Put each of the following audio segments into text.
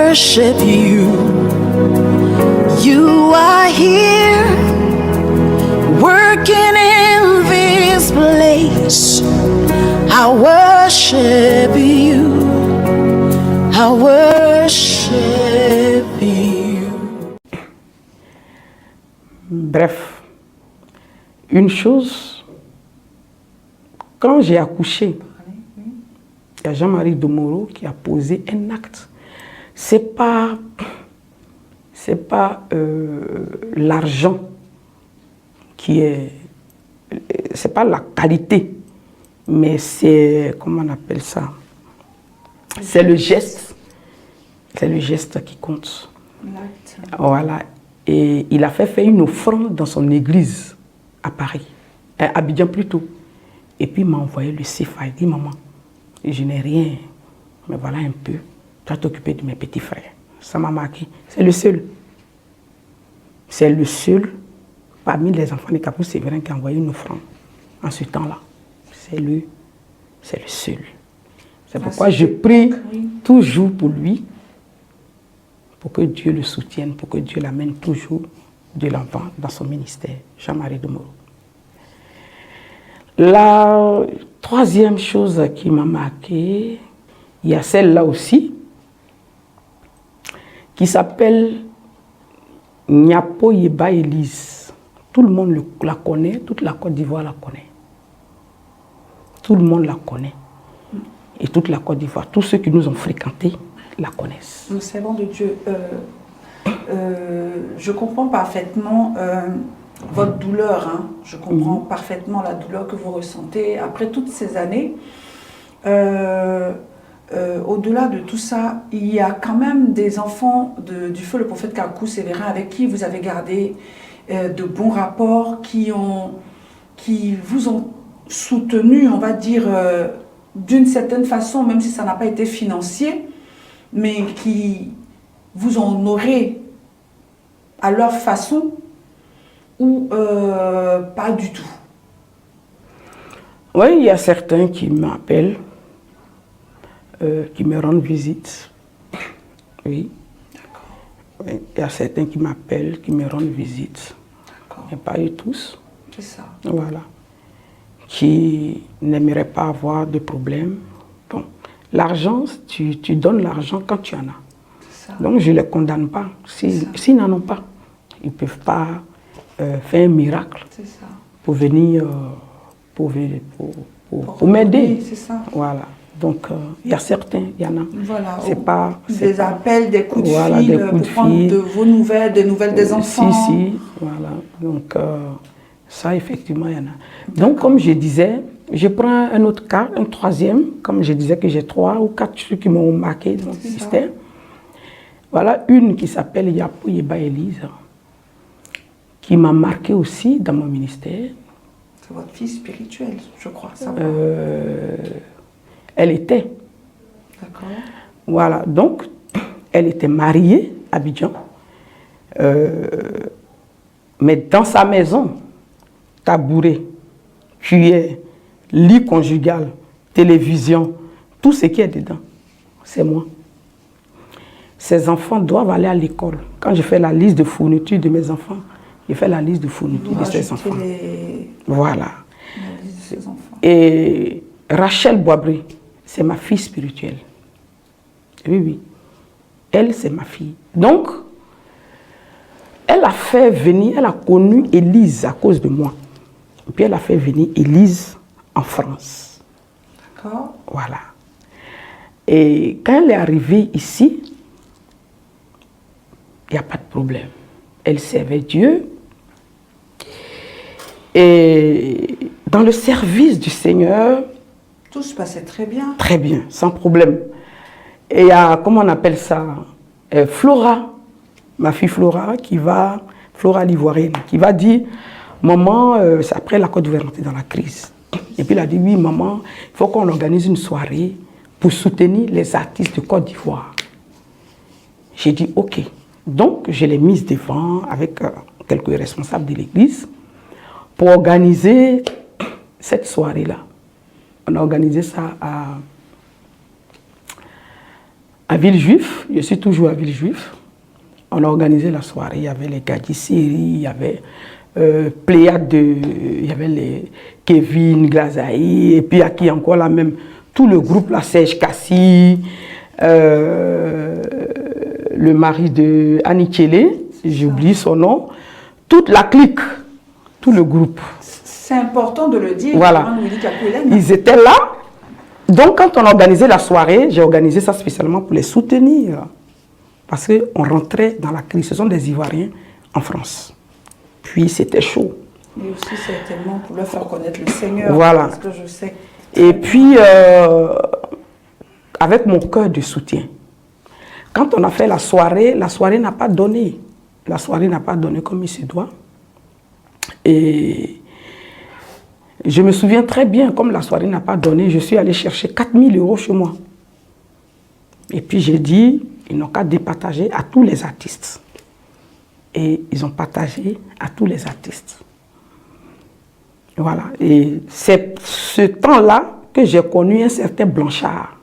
worship you. You are here, working in this place. I worship you. I worship you. Bref, une chose, quand j'ai accouché, il y a Jean-Marie Domoro qui a posé un acte. C'est pas l'argent qui est, c'est pas la qualité, mais c'est, comment on appelle ça? C'est le geste. C'est le geste qui compte. Voilà. Et il a fait une offrande dans son église à Paris, à Abidjan plutôt. Et puis il m'a envoyé le CFA. Il dit, maman, je n'ai rien, mais voilà un peu. Tu vas t'occuper de mes petits frères. Ça m'a marqué. C'est le seul. C'est le seul parmi les enfants de Kapou-Sévérin qui a envoyé une offrande en ce temps-là. C'est le seul. C'est pourquoi je prie toujours pour lui, pour que Dieu le soutienne, pour que Dieu l'amène toujours de l'avant dans son ministère. Jean-Marie Domoro. La troisième chose qui m'a marqué, il y a celle-là aussi, qui s'appelle Niapo Yeba Elise. Tout le monde la connaît, toute la Côte d'Ivoire la connaît. Tout le monde la connaît. Et toute la Côte d'Ivoire, tous ceux qui nous ont fréquentés la connaissent. Le servant de Dieu, je comprends parfaitement votre douleur. Hein. Je comprends parfaitement la douleur que vous ressentez après toutes ces années. Au-delà de tout ça, il y a quand même des enfants du feu le prophète Kapou-Sévérin avec qui vous avez gardé de bons rapports, qui vous ont soutenu, on va dire, d'une certaine façon, même si ça n'a pas été financier, mais qui vous ont honoré à leur façon ou pas du tout. Oui, il y a certains qui m'appellent, qui me rendent visite. Oui. Oui. Il y a certains qui m'appellent, qui me rendent visite. Mais pas eux tous. C'est ça. Voilà. Qui n'aimeraient pas avoir de problème. Bon, l'argent, tu donnes l'argent quand tu en as. Donc je ne les condamne pas. S'ils n'en ont pas, ils ne peuvent pas faire un miracle pour venir pour m'aider. C'est ça. Voilà. Donc il y a certains, il y en a. Voilà. C'est pas des appels, des coups de voilà, fil des coups pour prendre de vos nouvelles, des nouvelles des enfants. Si, voilà. Donc ça, effectivement, il y en a. Donc, comme je disais, je prends un autre cas, un troisième, comme je disais que j'ai 3 ou 4 trucs qui m'ont marqué dans mon ministère. Voilà une qui s'appelle Yapo Yeba Elise, qui m'a marqué aussi dans mon ministère. C'est votre fille spirituelle, je crois. Elle était. D'accord. Voilà, donc, elle était mariée à Abidjan, mais dans sa maison, tabouret, cuillère, lit conjugal, télévision, tout ce qui est dedans, c'est moi. Ces enfants doivent aller à l'école. Quand je fais la liste de fournitures de mes enfants, je fais la liste de fournitures de ces enfants. Voilà. Et Rachel Boabré, c'est ma fille spirituelle. Oui, oui. Elle, c'est ma fille. Donc, elle a fait venir, elle a connu Élise à cause de moi. Et puis elle a fait venir Élise en France. D'accord. Voilà. Et quand elle est arrivée ici, il n'y a pas de problème. Elle servait Dieu. Et dans le service du Seigneur... Tout se passait très bien. Très bien, sans problème. Et il y a, comment on appelle ça, Flora, ma fille Flora, Flora l'Ivoirienne, qui va dire, maman, c'est après la Côte d'Ivoire est dans la crise. Et puis elle a dit, oui maman, il faut qu'on organise une soirée pour soutenir les artistes de Côte d'Ivoire. J'ai dit, ok. Donc je l'ai mise devant avec quelques responsables de l'église pour organiser cette soirée-là. On a organisé ça à Villejuif, je suis toujours à Villejuif. On a organisé la soirée, il y avait les gars d'Issiri, il y avait Pléiade, il y avait les Kevin, Glazaï, et puis à qui encore là même, tout le groupe, la Serge Cassi, le mari de Annie Thielé, j'oublie son nom, toute la clique, tout le groupe. C'est important de le dire. Voilà. Ils étaient là. Donc, quand on a organisé la soirée, j'ai organisé ça spécialement pour les soutenir. Parce qu'on rentrait dans la crise. Ce sont des Ivoiriens en France. Puis, c'était chaud. Et aussi, c'est tellement pour leur faire connaître le Seigneur. Voilà. Parce que je sais. Et puis, avec mon cœur de soutien, quand on a fait la soirée n'a pas donné. La soirée n'a pas donné comme il se doit. Et je me souviens très bien, comme la soirée n'a pas donné, je suis allé chercher 4 000 € chez moi. Et puis j'ai dit, ils n'ont qu'à départager à tous les artistes. Et ils ont partagé à tous les artistes. Voilà. Et c'est ce temps-là que j'ai connu un certain Blanchard.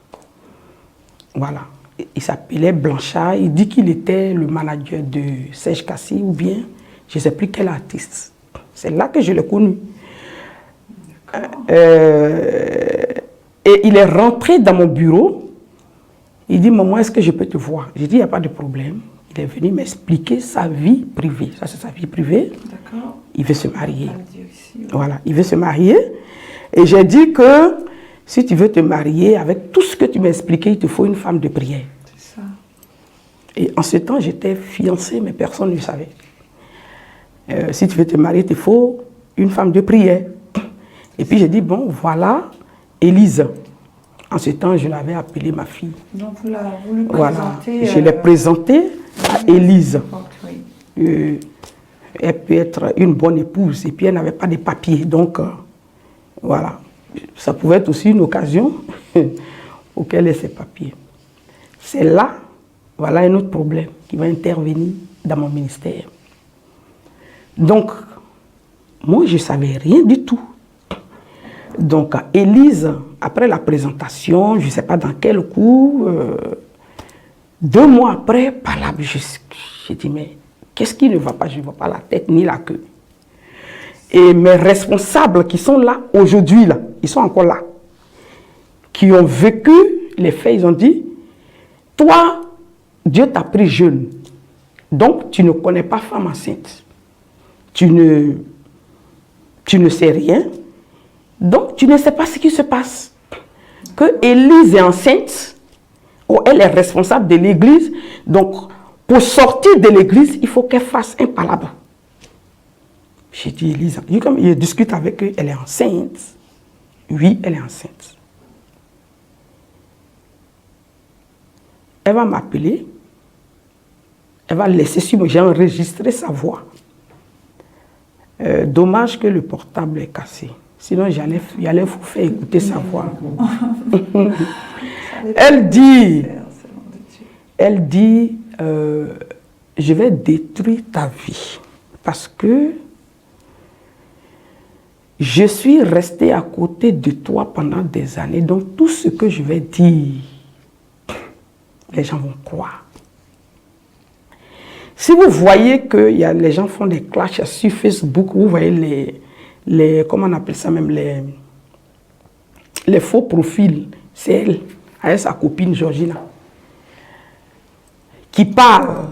Voilà. Il s'appelait Blanchard. Il dit qu'il était le manager de Serge Cassi ou bien, je ne sais plus quel artiste. C'est là que je l'ai connu. Et il est rentré dans mon bureau. Il dit, maman, est-ce que je peux te voir? J'ai dit, il n'y a pas de problème. Il est venu m'expliquer sa vie privée. Ça, c'est sa vie privée. D'accord. Il veut se marier. Ici, ouais. Voilà, il veut se marier. Et j'ai dit que si tu veux te marier, avec tout ce que tu m'as expliqué, il te faut une femme de prière. C'est ça. Et en ce temps, j'étais fiancée, mais personne ne le savait. Si tu veux te marier, il te faut une femme de prière. Et puis j'ai dit, bon, voilà, Élise. En ce temps, je l'avais appelée ma fille. Donc vous lui Voilà, présentez... je l'ai présentée à Élise. Oui. Elle peut être une bonne épouse. Et puis elle n'avait pas de papiers. Donc, voilà. Ça pouvait être aussi une occasion auquel elle ait ses papiers. C'est là, voilà un autre problème qui va intervenir dans mon ministère. Donc, moi, je ne savais rien du tout. Donc, Élise, après la présentation, je ne sais pas dans quel coup, 2 mois après, par là, j'ai dit, mais qu'est-ce qui ne va pas? Je ne vois pas la tête ni la queue. Et mes responsables qui sont là aujourd'hui, là, ils sont encore là, qui ont vécu les faits, ils ont dit, toi, Dieu t'a pris jeune, donc tu ne connais pas femme enceinte. Tu ne sais rien, donc tu ne sais pas ce qui se passe. Que Élise est enceinte, ou elle est responsable de l'église, donc pour sortir de l'église, il faut qu'elle fasse un palabre. J'ai dit, Élise, je discute avec elle, elle est enceinte. Oui, elle est enceinte. Elle va m'appeler, elle va laisser sur moi, j'ai enregistré sa voix. Dommage que le portable est cassé. Sinon, j'allais vous faire écouter sa voix. Elle dit, je vais détruire ta vie parce que je suis restée à côté de toi pendant des années. Donc, tout ce que je vais dire, les gens vont croire. Si vous voyez que les gens font des clashs sur Facebook, vous voyez comment on appelle ça même, les faux profils, c'est elle, avec sa copine Georgina, qui parle.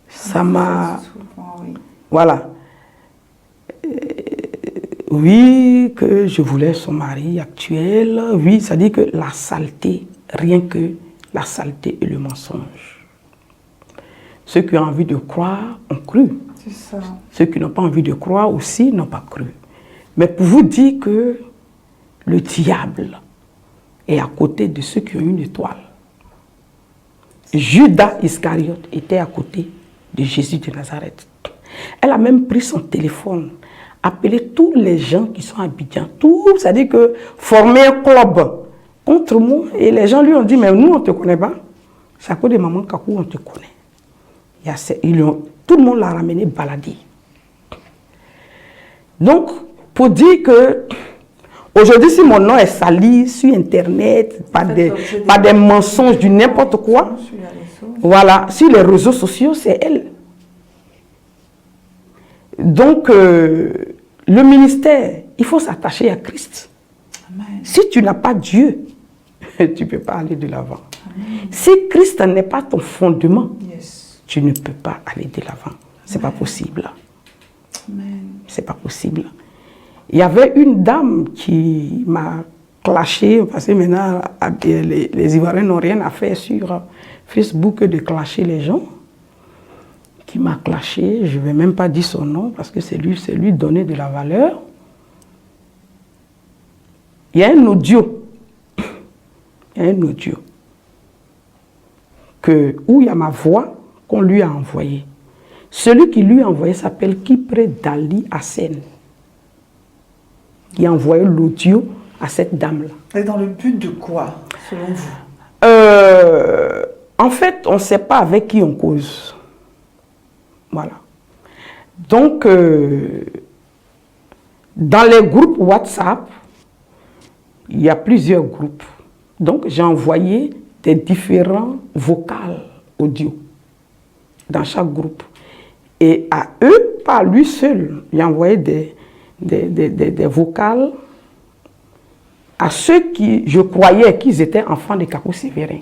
Ça m'a... Voilà. Oui, que je voulais son mari actuel. Oui, ça dit que la saleté, rien que la saleté et le mensonge. Ceux qui ont envie de croire ont cru. C'est ça. Ceux qui n'ont pas envie de croire aussi n'ont pas cru. Mais pour vous dire que le diable est à côté de ceux qui ont une étoile. Judas Iscariote était à côté de Jésus de Nazareth. Elle a même pris son téléphone, appelé tous les gens qui sont à Abidjan. Tout, c'est-à-dire que former un club contre moi. Et les gens lui ont dit, mais nous, on ne te connaît pas. C'est à cause de Maman Kakou, on te connaît. Tout le monde l'a ramené balader. Donc, pour dire que Aujourd'hui, si mon nom est sali sur Internet, par des mensonges, du n'importe quoi, voilà, sur les réseaux sociaux, c'est elle. Donc, le ministère, il faut s'attacher à Christ. Amen. Si tu n'as pas Dieu, tu ne peux pas aller de l'avant. Si Christ n'est pas ton fondement, Yes. tu ne peux pas aller de l'avant. C'est pas possible. Amen. C'est pas possible. Il y avait une dame qui m'a clashé, parce que maintenant, les Ivoiriens n'ont rien à faire sur Facebook de clasher les gens. Qui m'a clashé, je ne vais même pas dire son nom, parce que c'est lui donner de la valeur. Il y a un audio. Il y a un audio. Où il y a ma voix qu'on lui a envoyée. Celui qui lui a envoyé s'appelle Kipré Dali Hassen. Il a envoyé l'audio à cette dame-là. Et dans le but de quoi, selon vous? En fait, on ne sait pas avec qui on cause. Voilà. Donc, dans les groupes WhatsApp, il y a plusieurs groupes. Donc, j'ai envoyé des différents vocales audio dans chaque groupe. Et à eux, pas à lui seul, j'ai envoyé des vocales à ceux qui, je croyais qu'ils étaient enfants de Kakou Sévérin.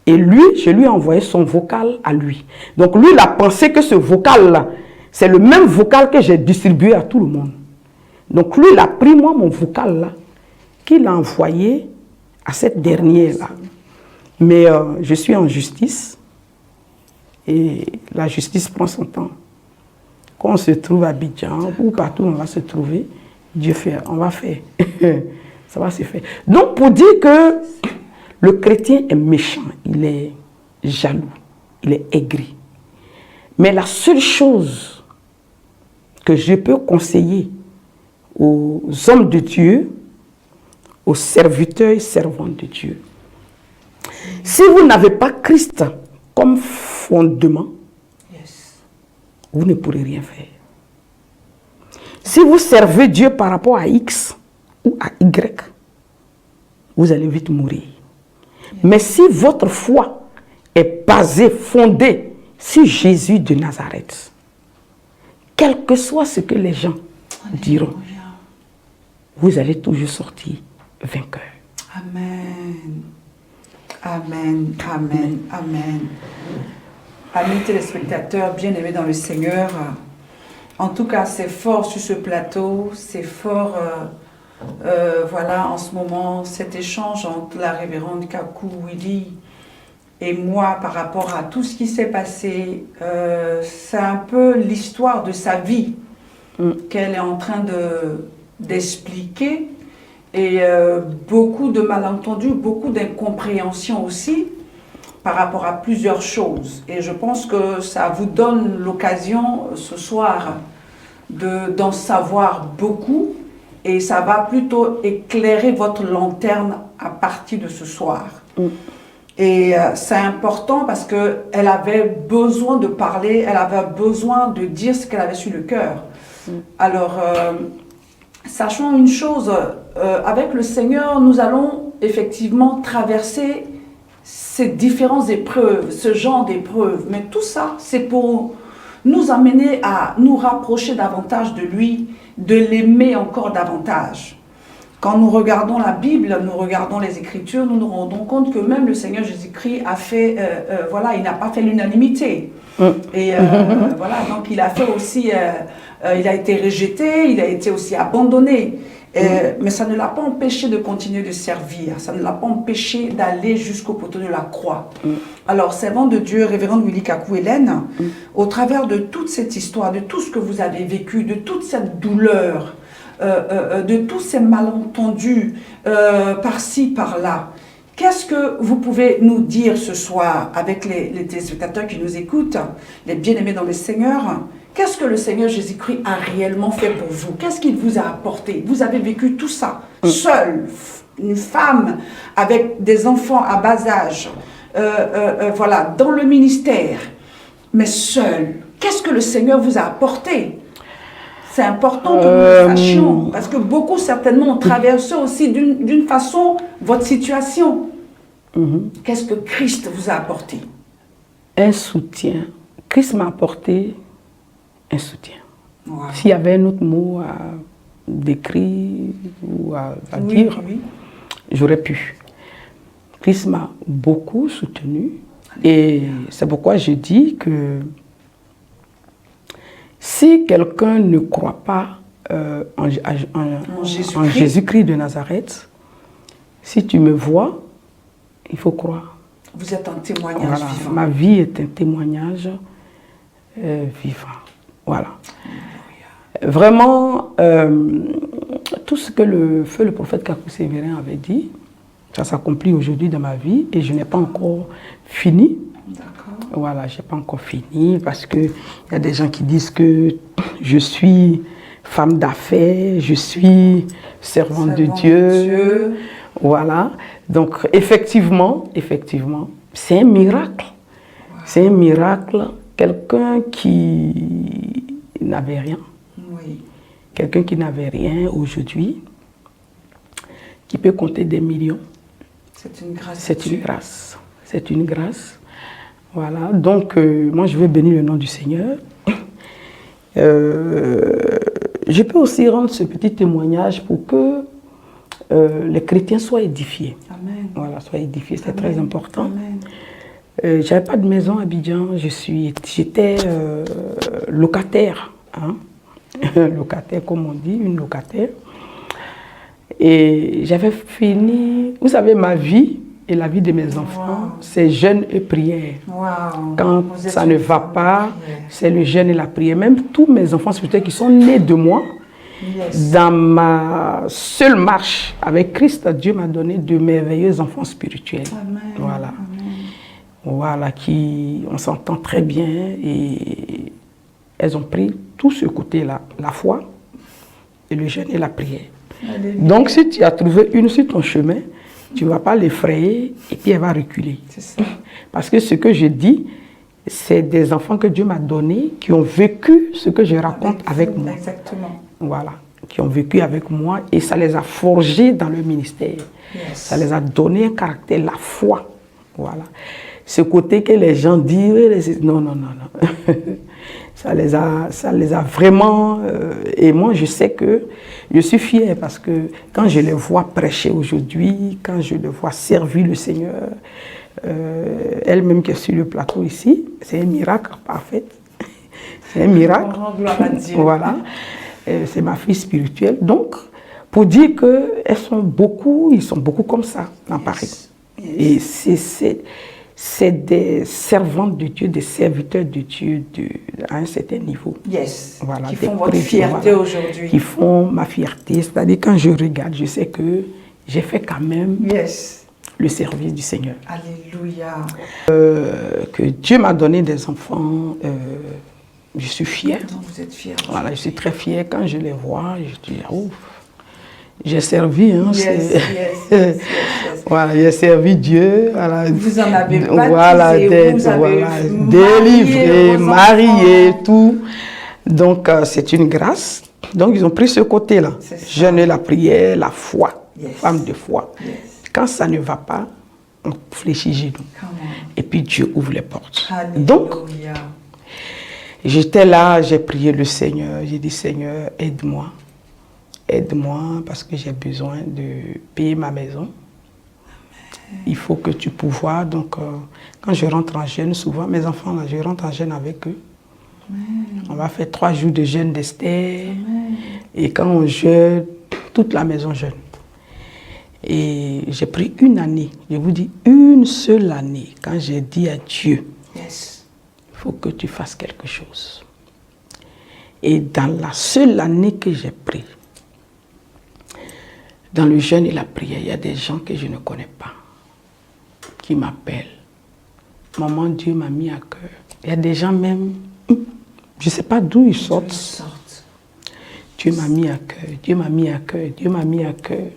Et lui, je lui ai envoyé son vocal à lui. Donc lui, il a pensé que ce vocal-là, c'est le même vocal que j'ai distribué à tout le monde. Donc lui, il a pris moi mon vocal-là, qu'il a envoyé à cette dernière-là. Mais je suis en justice. Et la justice prend son temps. Quand on se trouve à Abidjan, ou partout où on va se trouver, Dieu fait, on va faire. Ça va se faire. Donc pour dire que le chrétien est méchant, il est jaloux, il est aigri. Mais la seule chose que je peux conseiller aux hommes de Dieu, aux serviteurs et servantes de Dieu, si vous n'avez pas Christ comme fondement, vous ne pourrez rien faire. Si vous servez Dieu par rapport à X ou à Y, vous allez vite mourir. Mais si votre foi est basée, fondée sur Jésus de Nazareth, quel que soit ce que les gens diront, vous allez toujours sortir vainqueur. Amen. Amen, amen, amen. Amis téléspectateurs, bien-aimés dans le Seigneur, en tout cas, c'est fort sur ce plateau, c'est fort, voilà, en ce moment, cet échange entre la révérende Kakou Willy et moi par rapport à tout ce qui s'est passé. C'est un peu l'histoire de sa vie qu'elle est en train d'expliquer. Et beaucoup de malentendus, beaucoup d'incompréhension aussi par rapport à plusieurs choses. Et je pense que ça vous donne l'occasion ce soir d'en savoir beaucoup. Et ça va plutôt éclairer votre lanterne à partir de ce soir. Et c'est important parce qu'elle avait besoin de parler, elle avait besoin de dire ce qu'elle avait sur le cœur. Alors, sachons une chose, avec le Seigneur, nous allons effectivement traverser ces différentes épreuves, ce genre d'épreuves. Mais tout ça, c'est pour nous amener à nous rapprocher davantage de lui, de l'aimer encore davantage. Quand nous regardons la Bible, nous regardons les Écritures, nous nous rendons compte que même le Seigneur Jésus-Christ a fait, voilà, il n'a pas fait l'unanimité. Et voilà, donc il a fait aussi, il a été rejeté, il a été aussi abandonné. Mais ça ne l'a pas empêché de continuer de servir, ça ne l'a pas empêché d'aller jusqu'au poteau de la croix. Alors, servant de Dieu, révérende Willy Kakou Hélène, au travers de toute cette histoire, de tout ce que vous avez vécu, de toute cette douleur, de tous ces malentendus par-ci, par-là, qu'est-ce que vous pouvez nous dire ce soir avec les téléspectateurs qui nous écoutent, les bien-aimés dans le Seigneur? Qu'est-ce que le Seigneur Jésus-Christ a réellement fait pour vous? Qu'est-ce qu'il vous a apporté? Vous avez vécu tout ça, seule, une femme avec des enfants à bas âge, voilà, dans le ministère, mais seule. Qu'est-ce que le Seigneur vous a apporté? C'est important que nous sachions, parce que beaucoup certainement ont traversé aussi d'une façon votre situation. Qu'est-ce que Christ vous a apporté? Un soutien. Christ m'a apporté un soutien. Wow. S'il y avait un autre mot à décrire ou à Oui, dire, oui. j'aurais pu. Christ m'a beaucoup soutenu et c'est pourquoi je dis que si quelqu'un ne croit pas en Jésus-Christ de Nazareth, si tu me vois, il faut croire. Vous êtes un témoignage Voilà, vivant. ma vie est un témoignage vivant. Voilà. Vraiment, tout ce que le prophète Kakou Sévérin avait dit, ça s'accomplit aujourd'hui dans ma vie et je n'ai pas encore fini. D'accord. Voilà, je n'ai pas encore fini parce qu'il y a des gens qui disent que je suis femme d'affaires, je suis servante de Dieu. Voilà. Donc, effectivement, c'est un miracle. Wow. C'est un miracle. Quelqu'un qui n'avait rien, quelqu'un qui n'avait rien aujourd'hui, qui peut compter des millions. C'est une grâce. C'est une grâce. C'est une grâce. Voilà. Donc, moi, je veux bénir le nom du Seigneur. Je peux aussi rendre ce petit témoignage pour que les chrétiens soient édifiés. Amen. Voilà, soient édifiés, c'est très important. Amen. J'avais pas de maison à Abidjan, j'étais locataire, hein? Locataire comme on dit, une locataire. Et j'avais fini, vous savez, ma vie et la vie de mes enfants, c'est jeûne et prière. Wow. Quand ça ne va pas, c'est le jeûne et la prière. Même tous mes enfants spirituels qui sont nés de moi, dans ma seule marche avec Christ, Dieu m'a donné de merveilleux enfants spirituels. Amen. Voilà. Amen. Voilà, on s'entend très bien et elles ont pris tout ce côté-là, la foi et le jeûne et la prière. Alléluia. Donc si tu as trouvé une sur ton chemin, tu ne vas pas l'effrayer et puis elle va reculer. C'est ça. Parce que ce que je dis, c'est des enfants que Dieu m'a donnés qui ont vécu ce que je raconte avec moi. Exactement. Voilà, qui ont vécu avec moi et ça les a forgés dans le ministère. Yes. Ça les a donné un caractère, la foi. Voilà. Ce côté que les gens disent, non. ça les a vraiment... et moi, je sais que je suis fière parce que quand je les vois prêcher aujourd'hui, quand je les vois servir le Seigneur, elle-même qui est sur le plateau ici, c'est un miracle parfait. C'est un miracle. Gloire à Dieu. Voilà. C'est ma fille spirituelle. Donc, pour dire qu'ils sont beaucoup comme ça dans Paris. Et c'est des servantes de Dieu, des serviteurs de Dieu à un certain niveau. Yes. Voilà, qui font votre fierté aujourd'hui. Qui font ma fierté. C'est-à-dire quand je regarde, je sais que j'ai fait quand même le service du Seigneur. Alléluia. Que Dieu m'a donné des enfants. Je suis fière. Non, vous êtes fière. Voilà, je suis très fière. Quand je les vois, je dis, ouf, j'ai servi. Hein, yes. Voilà, j'ai servi Dieu. Voilà, vous en avez baptisé, voilà, vous avez délivré, marié, tout. Donc, c'est une grâce. Donc, ils ont pris ce côté-là. Jeûner, la prière, la foi, femme de foi. Quand ça ne va pas, on fléchit genoux. Et puis, Dieu ouvre les portes. Alléluia. Donc, j'étais là, j'ai prié le Seigneur. J'ai dit, Seigneur, aide-moi. Aide-moi parce que j'ai besoin de payer ma maison. Il faut que tu pourvoies. Donc, quand je rentre en jeûne, souvent, mes enfants, là, je rentre en jeûne avec eux. Amen. On va faire 3 jours de jeûne d'Esther. Et quand on jeûne, toute la maison jeûne. Et j'ai pris une année, je vous dis une seule année, quand j'ai dit à Dieu, il faut que tu fasses quelque chose. Et dans la seule année que j'ai pris, dans le jeûne et la prière, il y a des gens que je ne connais pas, qui m'appellent. Maman, Dieu m'a mis à cœur. Il y a des gens même, je ne sais pas d'où ils sortent. Dieu m'a mis à cœur, Dieu m'a mis à cœur, Dieu m'a mis à cœur.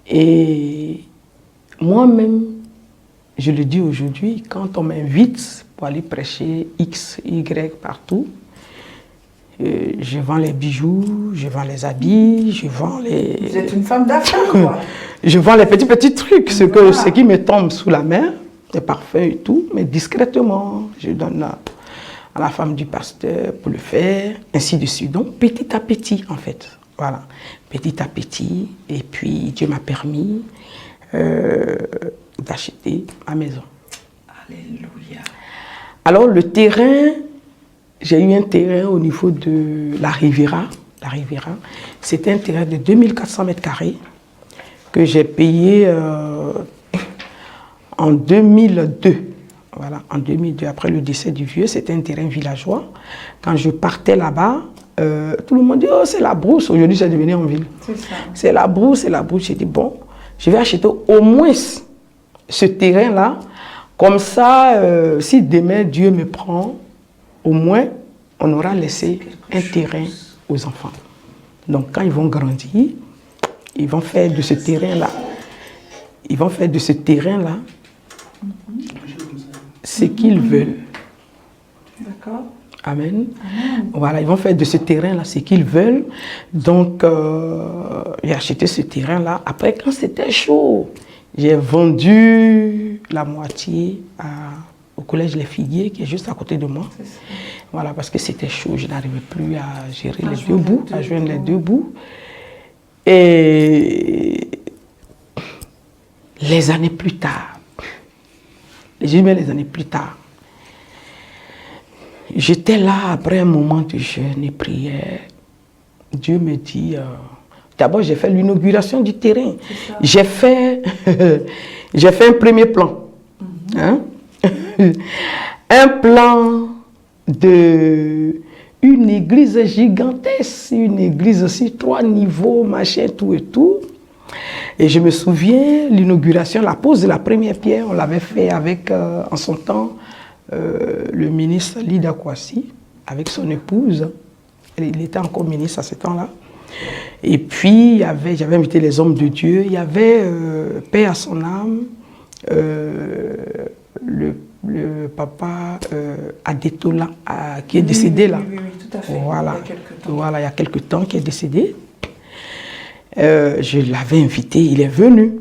Et moi-même, je le dis aujourd'hui, quand on m'invite pour aller prêcher X, Y partout, Je vends les bijoux, je vends les habits, je vends les... Vous êtes une femme d'affaires, quoi. Je vends les petits trucs, ce qui me tombe sous la main, les parfums et tout, mais discrètement. Je donne à la femme du pasteur pour le faire, ainsi de suite. Donc, petit à petit, en fait. Voilà, petit à petit. Et puis, Dieu m'a permis d'acheter ma maison. Alléluia. Alors, le terrain, j'ai eu un terrain au niveau de la Riviera. La Riviera, c'était un terrain de 2400 mètres carrés que j'ai payé en 2002. Voilà, en 2002, après le décès du vieux, c'était un terrain villageois. Quand je partais là-bas, tout le monde dit « Oh, c'est la brousse ». Aujourd'hui, c'est devenu en ville. C'est ça. C'est la brousse, c'est la brousse. J'ai dit « Bon, je vais acheter au moins ce terrain-là. Comme ça, si demain Dieu me prend, au moins, on aura laissé un terrain aux enfants. Donc, quand ils vont grandir, ils vont faire de ce terrain-là, ce qu'ils veulent. D'accord. Amen. Voilà, ils vont faire de ce terrain-là ce qu'ils veulent. Donc, j'ai acheté ce terrain-là. Après, quand c'était chaud, j'ai vendu la moitié au collège Les Figuiers, qui est juste à côté de moi. Voilà, parce que c'était chaud, je n'arrivais plus à gérer les deux bouts, à joindre les deux bouts. Et les années plus tard, les années plus tard, j'étais là après un moment de jeûne et prière. Dieu me dit, d'abord j'ai fait l'inauguration du terrain. J'ai fait un premier plan. Hein? Un plan de une église gigantesque, une église aussi 3 niveaux, machin, tout et tout. Et je me souviens, l'inauguration, la pose de la première pierre, on l'avait fait avec, en son temps, le ministre Lida Kwasi, avec son épouse. Il était encore ministre à ce temps-là. Et puis, j'avais invité les hommes de Dieu. Il y avait, paix à son âme, le papa Adetola, qui est décédé là. Oui, tout à fait. Voilà. Il y a quelque temps. Voilà, il y a quelque temps qu'il est décédé. Je l'avais invité, il est venu.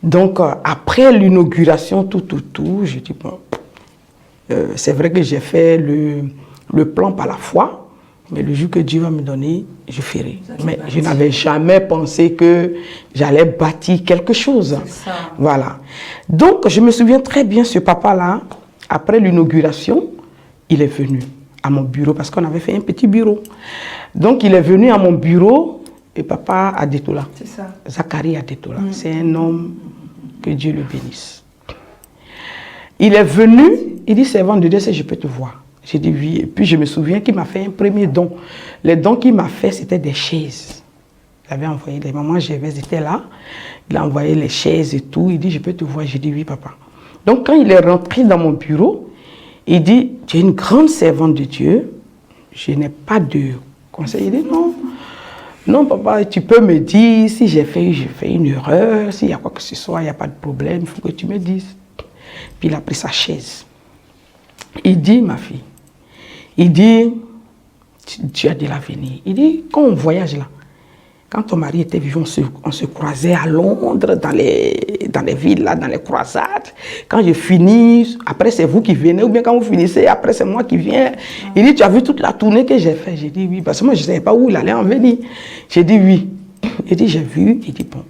Donc, après l'inauguration, je dis, bon, c'est vrai que j'ai fait le plan par la foi, mais le jour que Dieu va me donner, je ferai. Mais je n'avais jamais pensé que j'allais bâtir quelque chose. Ça. Voilà. Donc, je me souviens très bien, ce papa-là, après l'inauguration, il est venu à mon bureau, parce qu'on avait fait un petit bureau. Donc, il est venu à mon bureau, et papa Adetola. C'est ça. Zacharie Adetola. C'est un homme, que Dieu le bénisse. Il est venu, il dit, servant de Dieu, si je peux te voir. J'ai dit oui. Et puis je me souviens qu'il m'a fait un premier don. Les dons qu'il m'a fait, c'était des chaises. Il avait envoyé, les mamans Gervais étaient là. Il a envoyé les chaises et tout. Il dit, je peux te voir. J'ai dit oui, papa. Donc quand il est rentré dans mon bureau, il dit, tu es une grande servante de Dieu. Je n'ai pas de conseil. Il dit, non. Non, papa, tu peux me dire si j'ai fait une erreur, s'il y a quoi que ce soit, il n'y a pas de problème, il faut que tu me dises. Puis il a pris sa chaise. Il dit, ma fille, il dit, tu as de l'avenir. Il dit, quand on voyage là, quand ton mari était vivant, on se croisait à Londres, dans les villes, là, dans les croisades. Quand je finis, après c'est vous qui venez, ou bien quand vous finissez, après c'est moi qui viens. Il dit, tu as vu toute la tournée que j'ai faite? J'ai dit oui, parce que moi je ne savais pas où il allait en venir. J'ai dit oui. Il dit, j'ai vu. Il dit, bon,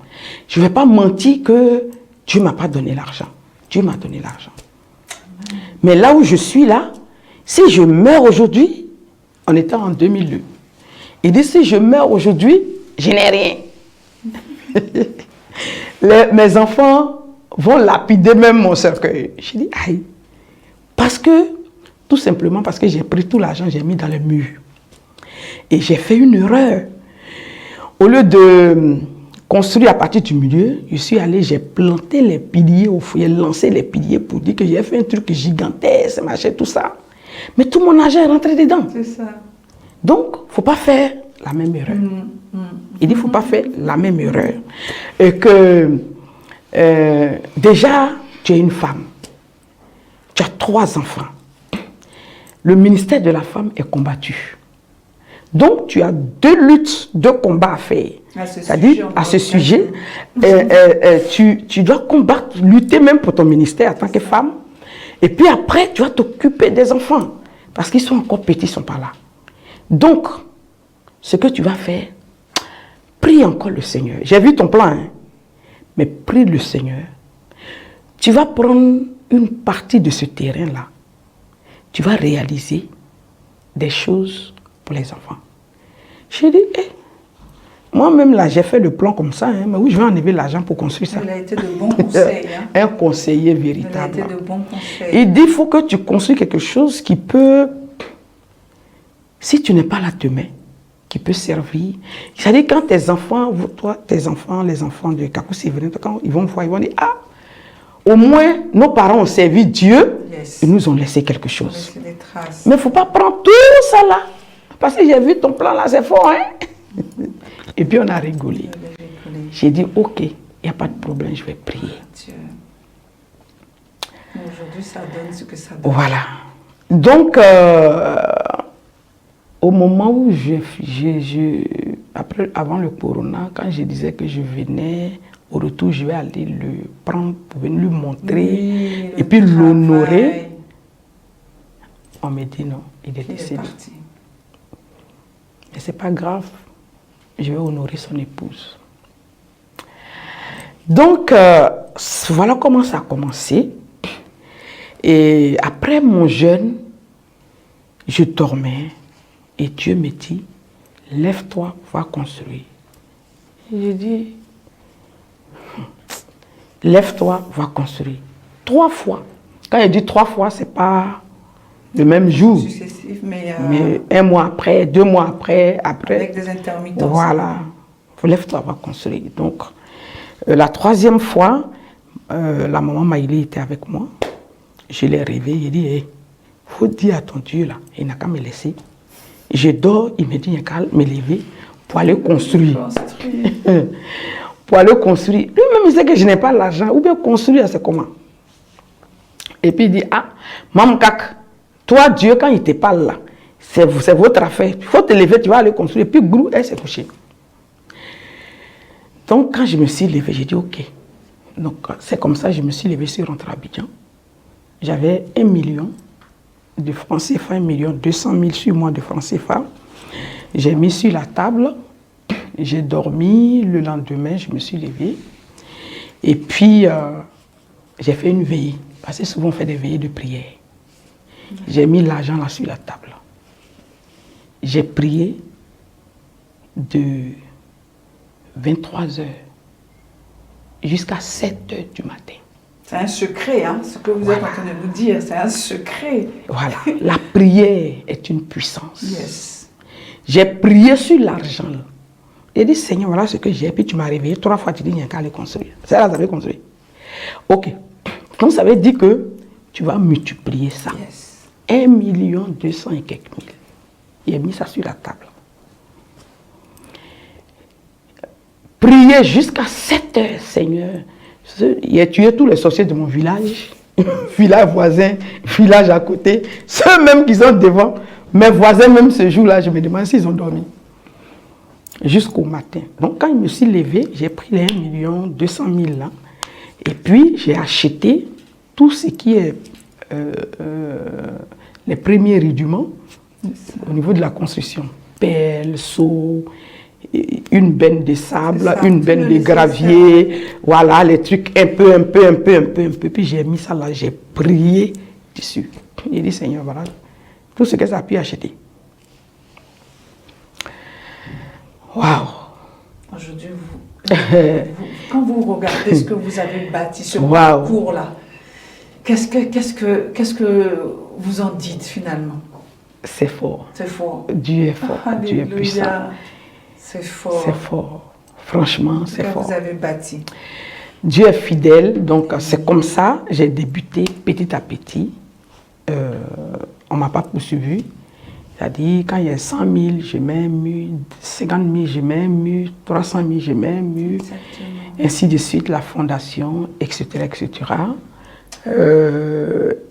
je ne vais pas mentir que Dieu ne m'a pas donné l'argent. Dieu m'a donné l'argent. Mais là où je suis là, si je meurs aujourd'hui, on était en 2002. Il dit, si je meurs aujourd'hui, je n'ai rien. Mes enfants vont lapider même mon cercueil. Je dis, aïe. Parce que, tout simplement parce que j'ai pris tout l'argent, j'ai mis dans le mur. Et j'ai fait une erreur. Au lieu de construire à partir du milieu, je suis allé, j'ai planté les piliers au foyer, lancé les piliers pour dire que j'ai fait un truc gigantesque, machin, tout ça. Mais tout mon argent est rentré dedans. C'est ça. Donc, il ne faut pas faire la même erreur. Il dit, il ne faut pas faire la même erreur. Et que, déjà, tu es une femme. Tu as 3 enfants. Le ministère de la femme est combattu. Donc, tu as deux luttes, deux combats à faire. C'est-à-dire, à ce sujet, tu dois combattre, lutter même pour ton ministère en tant que femme. Et puis après, tu vas t'occuper des enfants. Parce qu'ils sont encore petits, ils ne sont pas là. Donc, ce que tu vas faire, prie encore le Seigneur. J'ai vu ton plan, hein? Mais prie le Seigneur. Tu vas prendre une partie de ce terrain-là. Tu vas réaliser des choses pour les enfants. J'ai dit, moi-même là, j'ai fait le plan comme ça, hein, mais oui, je vais enlever l'argent pour construire ça. Il a été de bons conseils. Hein. Un conseiller véritable. Il a été de bons conseils. Il dit, il faut que tu construis quelque chose qui peut, si tu n'es pas là demain, qui peut servir. C'est-à-dire quand tes enfants, toi, tes enfants, les enfants de Kakou Séverin, quand ils vont voir, ils vont dire, ah, au moins, nos parents ont servi Dieu, Yes. ils nous ont laissé quelque chose. Laisser des traces. Mais il ne faut pas prendre tout ça là. Parce que j'ai vu ton plan là, c'est fort, hein. Et puis on a rigolé. J'ai dit, ok, il n'y a pas de problème, je vais prier. Dieu. Aujourd'hui, ça donne ce que ça donne. Voilà. Donc, au moment où avant le corona, quand je disais que je venais, au retour, je vais aller le prendre pour venir lui montrer Oui, et puis travail. l'honorer. On me dit non, il est Il est décédé. parti. Mais c'est pas grave, je vais honorer son épouse. Donc, voilà comment ça a commencé. Et après mon jeûne, je dormais et Dieu me dit, lève-toi, va construire. Et j'ai dit, lève-toi, va construire. 3 fois. Quand il dit 3 fois, c'est pas le même jour. Successif, mais un mois après, 2 mois après. avec des intermittences. Voilà. Lève-toi, va construire. Donc, la 3e fois, la maman Maïli était avec moi. Je l'ai réveillé. Il dit, il faut dire à ton Dieu là, il n'a qu'à me laisser. Je dors, il me dit, il n'a qu'à me lever pour aller construire. Pour aller construire. Lui-même, il sait que je n'ai pas l'argent. Ou bien construire, c'est comment? Et puis il dit, ah, Maman Kak, toi, Dieu, quand il te parle là, c'est votre affaire. Il faut te lever, tu vas aller construire. Et puis, grou, elle s'est couchée. Donc, quand je me suis levé, j'ai dit, ok. Donc, c'est comme ça, je me suis levé, je suis rentré à Abidjan. J'avais 1 million de francs CFA, 1 200 000 sur moi de francs CFA. J'ai mis sur la table, j'ai dormi. Le lendemain, je me suis levé. Et puis, j'ai fait une veillée. Parce que souvent, on fait des veillées de prière. J'ai mis l'argent là sur la table. J'ai prié de 23 h jusqu'à 7 h du matin. C'est un secret, hein, ce que vous êtes en train de nous dire, c'est un secret. Voilà, la prière est une puissance. Yes. J'ai prié sur l'argent. J'ai dit, Seigneur, voilà ce que j'ai. Puis tu m'as réveillé 3 fois, tu dis, il n'y a qu'à aller construire. C'est là que vous avez construit. Ok. Donc ça veut dire que tu vas multiplier ça. Yes. 1 200 et quelques mille. Il a mis ça sur la table. Prier jusqu'à 7 h, Seigneur. Il a tué tous les sorciers de mon village, village voisin, village à côté, ceux même qui sont devant, mes voisins même ce jour-là, je me demande s'ils ont dormi. Jusqu'au matin. Donc quand je me suis levé, j'ai pris les 1 200 000 là, et puis j'ai acheté tout ce qui est les premiers rudiments au niveau de la construction. Pelle, seau, une benne de sable, une benne de gravier, voilà, les trucs un peu. Puis j'ai mis ça là, j'ai prié dessus. J'ai dit, Seigneur, voilà, tout ce que ça a pu acheter. Waouh! Aujourd'hui, quand vous regardez ce que vous avez bâti, ce parcours-là, qu'est-ce que vous en dites finalement? C'est fort. C'est fort. Dieu est fort. Alléluia. Dieu est puissant. C'est fort. C'est fort. Franchement, c'est fort. Vous avez bâti. Dieu est fidèle. Donc, c'est comme ça, j'ai débuté petit à petit. On ne m'a pas poursuivi. C'est-à-dire, quand il y a 100 000, je mets un mur, 50 000, je mets un mur, 300 000, je mets un mur, ainsi de suite, la fondation, etc., etc.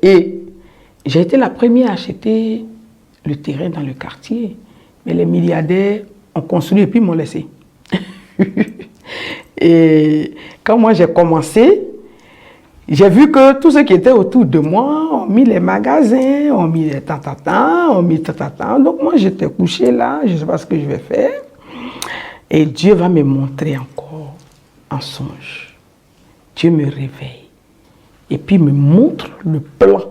Et j'ai été la première à acheter le terrain dans le quartier. Mais les milliardaires ont construit et puis m'ont laissé. Et quand moi j'ai commencé, j'ai vu que tous ceux qui étaient autour de moi ont mis les magasins, ont mis les tatatans, ont mis tatatans. Donc moi j'étais couché là, je ne sais pas ce que je vais faire. Et Dieu va me montrer encore en songe. Dieu me réveille. Et puis me montre le plan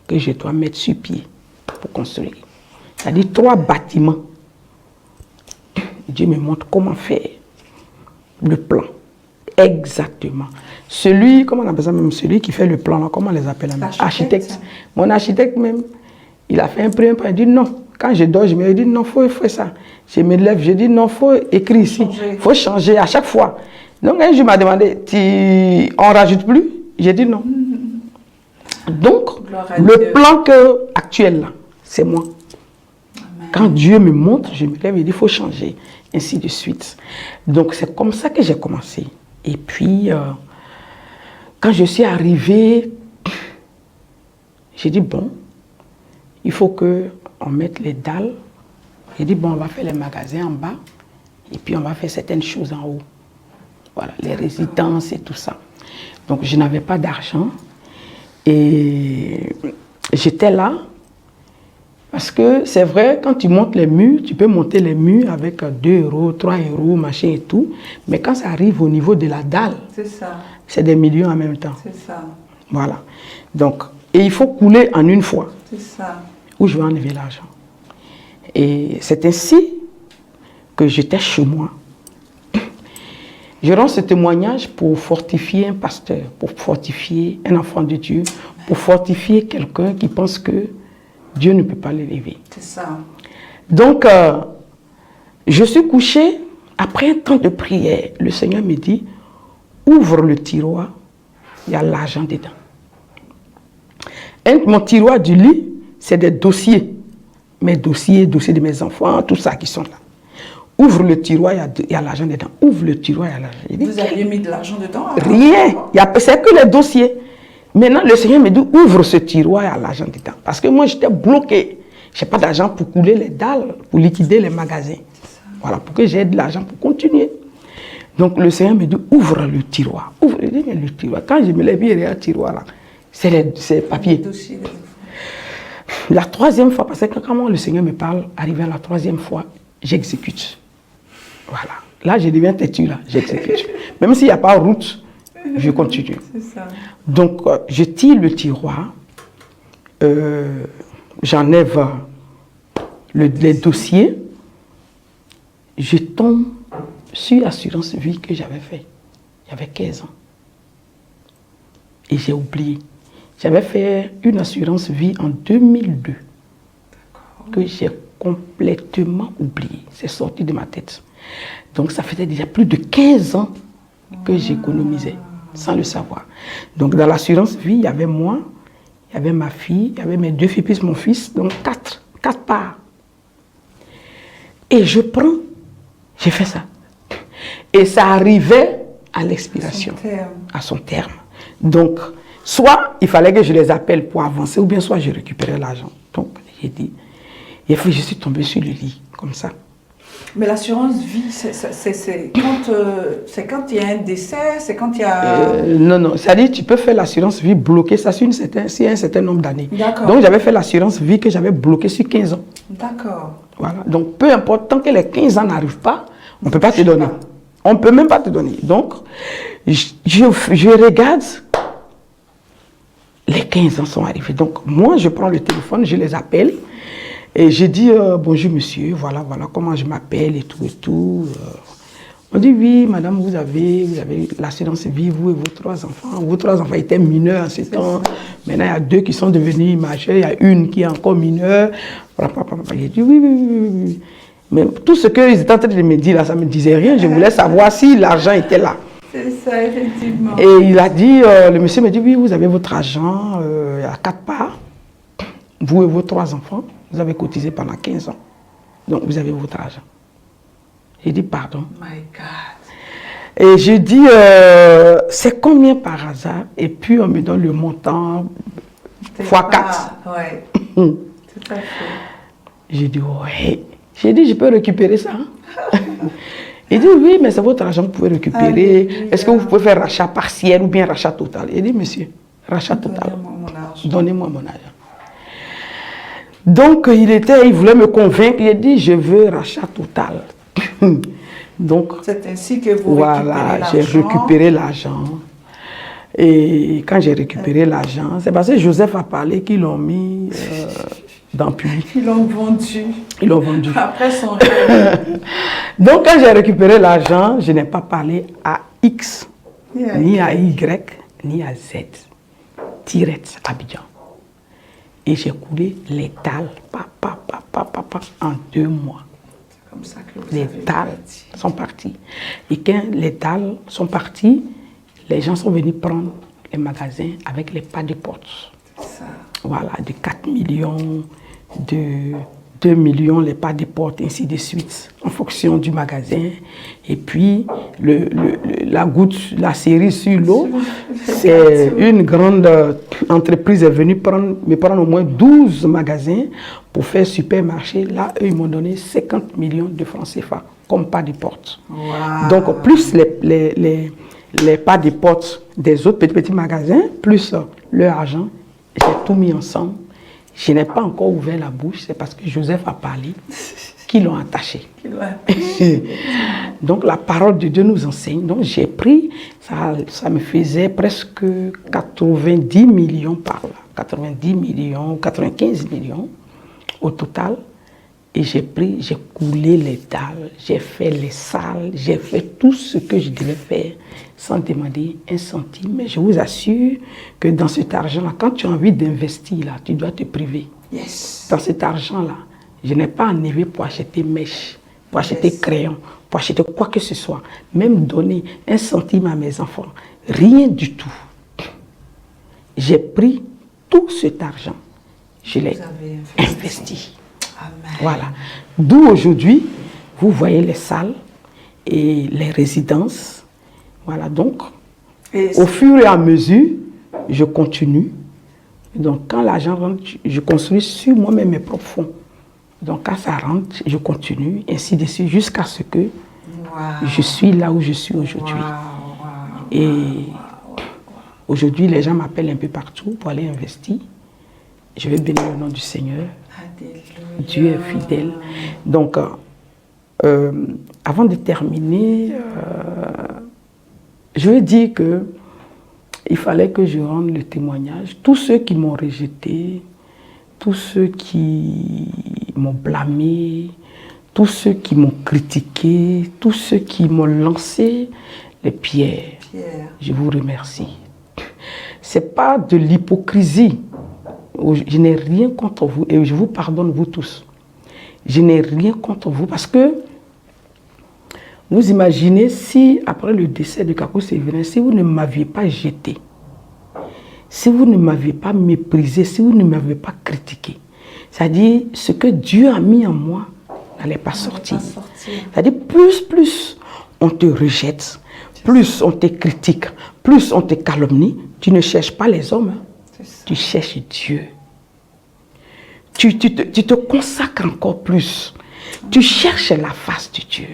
que je dois mettre sur pied pour construire. C'est-à-dire 3 bâtiments. Dieu me montre comment faire le plan. Exactement. Celui, comment on appelle ça même, celui qui fait le plan, là, comment on les appelle? Architecte. Mon architecte même, il a fait un premier plan, il dit non. Quand je dors, je me dis non, il faut faire ça. Je me lève, je dis non, il faut écrire ici. Il faut changer à chaque fois. Donc un jour, il m'a demandé, on ne rajoute plus? J'ai dit non. Donc, le plan actuel là, c'est moi. Amen. Quand Dieu me montre, je me lève et dit il faut changer, ainsi de suite. Donc c'est comme ça que j'ai commencé. Et puis, quand je suis arrivée, j'ai dit bon, il faut qu'on mette les dalles. J'ai dit bon, on va faire les magasins en bas et puis on va faire certaines choses en haut. Voilà, les résidences et tout ça. Donc je n'avais pas d'argent et j'étais là parce que c'est vrai, quand tu montes les murs, tu peux monter les murs avec 2 €, 3 €, machin et tout. Mais quand ça arrive au niveau de la dalle, c'est des millions en même temps. C'est ça. Voilà. Donc, et il faut couler en une fois. C'est ça. Où je vais enlever l'argent. Et c'est ainsi que j'étais chez moi. Je rends ce témoignage pour fortifier un pasteur, pour fortifier un enfant de Dieu, pour fortifier quelqu'un qui pense que Dieu ne peut pas l'élever. C'est ça. Donc, je suis couché, après un temps de prière, le Seigneur me dit, ouvre le tiroir, il y a l'argent dedans. Mon tiroir du lit, c'est des dossiers. Mes dossiers de mes enfants, tout ça qui sont là. Ouvre le tiroir, il y a l'argent dedans. Ouvre le tiroir, il y a l'argent. Vous aviez mis de l'argent dedans? Rien. C'est que les dossiers. Maintenant, le Seigneur me dit, ouvre ce tiroir, il y a l'argent dedans. Parce que moi, j'étais bloqué. Je n'ai pas d'argent pour couler les dalles, pour liquider les magasins. Voilà, pour que j'aie de l'argent pour continuer. Donc, le Seigneur me dit, ouvre le tiroir. Ouvre le tiroir. Quand je me lève, il y a un tiroir là. C'est les papiers. La 3e fois, parce que quand le Seigneur me parle, arrivé à la 3e fois, j'exécute. Voilà. Là, je deviens têtu, là. J'exécute. Même s'il n'y a pas de route, je continue. C'est ça. Donc, je tire le tiroir, j'enlève les dossiers, je tombe sur l'assurance vie que j'avais fait. J'avais 15 ans. Et j'ai oublié. J'avais fait une assurance vie en 2002 que j'ai complètement oublié. C'est sorti de ma tête. Donc ça faisait déjà plus de 15 ans que j'économisais sans le savoir. Donc dans l'assurance vie, il y avait moi, il y avait ma fille, il y avait mes 2 filles plus mon fils, donc 4 parts. Et je prends, j'ai fait ça. Et ça arrivait à l'expiration, à son terme. Donc, soit il fallait que je les appelle pour avancer, ou bien soit je récupérais l'argent. Donc, j'ai dit, et puis je suis tombée sur le lit, comme ça. Mais l'assurance vie, c'est quand il y a un décès, c'est quand il y a... non, c'est-à-dire tu peux faire l'assurance vie bloquée, ça sur un certain nombre d'années. D'accord. Donc, j'avais fait l'assurance vie que j'avais bloquée sur 15 ans. D'accord. Voilà. Donc, peu importe, tant que les 15 ans n'arrivent pas, on ne peut pas te donner. On ne peut même pas te donner. Donc, je regarde, les 15 ans sont arrivés. Donc, moi, je prends le téléphone, je les appelle et je dis bonjour monsieur, voilà comment je m'appelle et tout. On dit oui, madame, vous avez l'assurance vie, vous et vos 3 enfants. Vos 3 enfants étaient mineurs en ce temps. Maintenant, il y a 2 qui sont devenus majeurs, il y a une qui est encore mineure. J'ai dit oui. Mais tout ce qu'ils étaient en train de me dire là, ça ne me disait rien. Je voulais savoir si l'argent était là. C'est ça, effectivement. Et il a dit, le monsieur me dit, oui, vous avez votre argent à 4 parts. Vous et vos 3 enfants, vous avez cotisé pendant 15 ans. Donc, vous avez votre argent. J'ai dit, pardon. My God. Et j'ai dit, c'est combien par hasard? Et puis, on me donne le montant x 4. Ouais. Tout à fait. J'ai dit, ouais. J'ai dit, je peux récupérer ça. Il dit, oui, mais c'est votre argent que vous pouvez récupérer. Alléluia. Est-ce que vous pouvez faire rachat partiel ou bien rachat total? Il dit, monsieur, rachat total. Donnez-moi mon argent. Donnez-moi mon argent. Donc, il voulait me convaincre. Il a dit, je veux rachat total. Donc, C'est ainsi que vous voilà, récupérez j'ai l'argent. récupéré l'argent. Et quand j'ai récupéré l'argent, c'est parce que Joseph a parlé qu'ils l'ont mis dans le puits. Ils l'ont vendu. Ils l'ont vendu. Après son rêve. Donc, quand j'ai récupéré l'argent, je n'ai pas parlé à X, Yeah, ni yeah. à Y, ni à Z. Direct, Abidjan. Et j'ai coulé les dalles, en 2 mois. C'est comme ça que vous Les avez dalles bâti. sont parties. Et quand les dalles sont parties, les gens sont venus prendre les magasins avec les pas de porte. Ça. Voilà, de 4 millions, de 2 millions, les pas de porte, ainsi de suite, en fonction du magasin. Et puis, la goutte, la série sur l'eau, c'est une grande entreprise est venue me prendre au moins 12 magasins pour faire supermarché. Là, eux, ils m'ont donné 50 millions de francs CFA, comme pas de porte. Wow. Donc, plus les pas de porte des autres petits magasins, plus leur argent, j'ai tout mis ensemble. Je n'ai pas encore ouvert la bouche, c'est parce que Joseph a parlé qu'ils l'ont attaché. Donc la parole de Dieu nous enseigne. Donc j'ai pris, ça me faisait presque 90 millions par là. 90 millions, 95 millions au total. Et j'ai pris, j'ai coulé les dalles, j'ai fait les salles, j'ai fait tout ce que je devais faire sans demander un centime. Mais je vous assure que dans cet argent-là, quand tu as envie d'investir, là, tu dois te priver. Yes. Dans cet argent-là, je n'ai pas enlevé pour acheter mèches, pour acheter crayon, pour acheter quoi que ce soit. Même donner un centime à mes enfants. Rien du tout. J'ai pris tout cet argent. Je l'ai Vous avez investi. Amen. Voilà. D'où aujourd'hui, vous voyez les salles et les résidences. Voilà, donc, Et au fur et à mesure, je continue. Donc, quand l'argent rentre, je construis sur moi-même mes propres fonds. Donc, quand ça rentre, je continue, ainsi de suite, jusqu'à ce que wow. je suis là où je suis aujourd'hui. Wow. Et aujourd'hui, les gens m'appellent un peu partout pour aller investir. Je vais bénir le nom du Seigneur. Alléluia. Dieu est fidèle. Donc, avant de terminer, je veux dire que il fallait que je rende le témoignage. Tous ceux qui m'ont rejeté, tous ceux qui m'ont blâmé, tous ceux qui m'ont critiqué, tous ceux qui m'ont lancé les pierres, Pierre. je vous remercie. C'est pas de l'hypocrisie. Je n'ai rien contre vous et je vous pardonne vous tous. Je n'ai rien contre vous parce que vous imaginez si après le décès de Kakou Séverin, si vous ne m'aviez pas jeté, si vous ne m'aviez pas méprisé, si vous ne m'avez pas critiqué, c'est-à-dire ce que Dieu a mis en moi n'allait pas sortir. C'est-à-dire plus on te rejette, plus on te critique, plus on te calomnie, tu ne cherches pas les hommes. Tu cherches Dieu. Tu te consacres encore plus. Tu cherches la face de Dieu.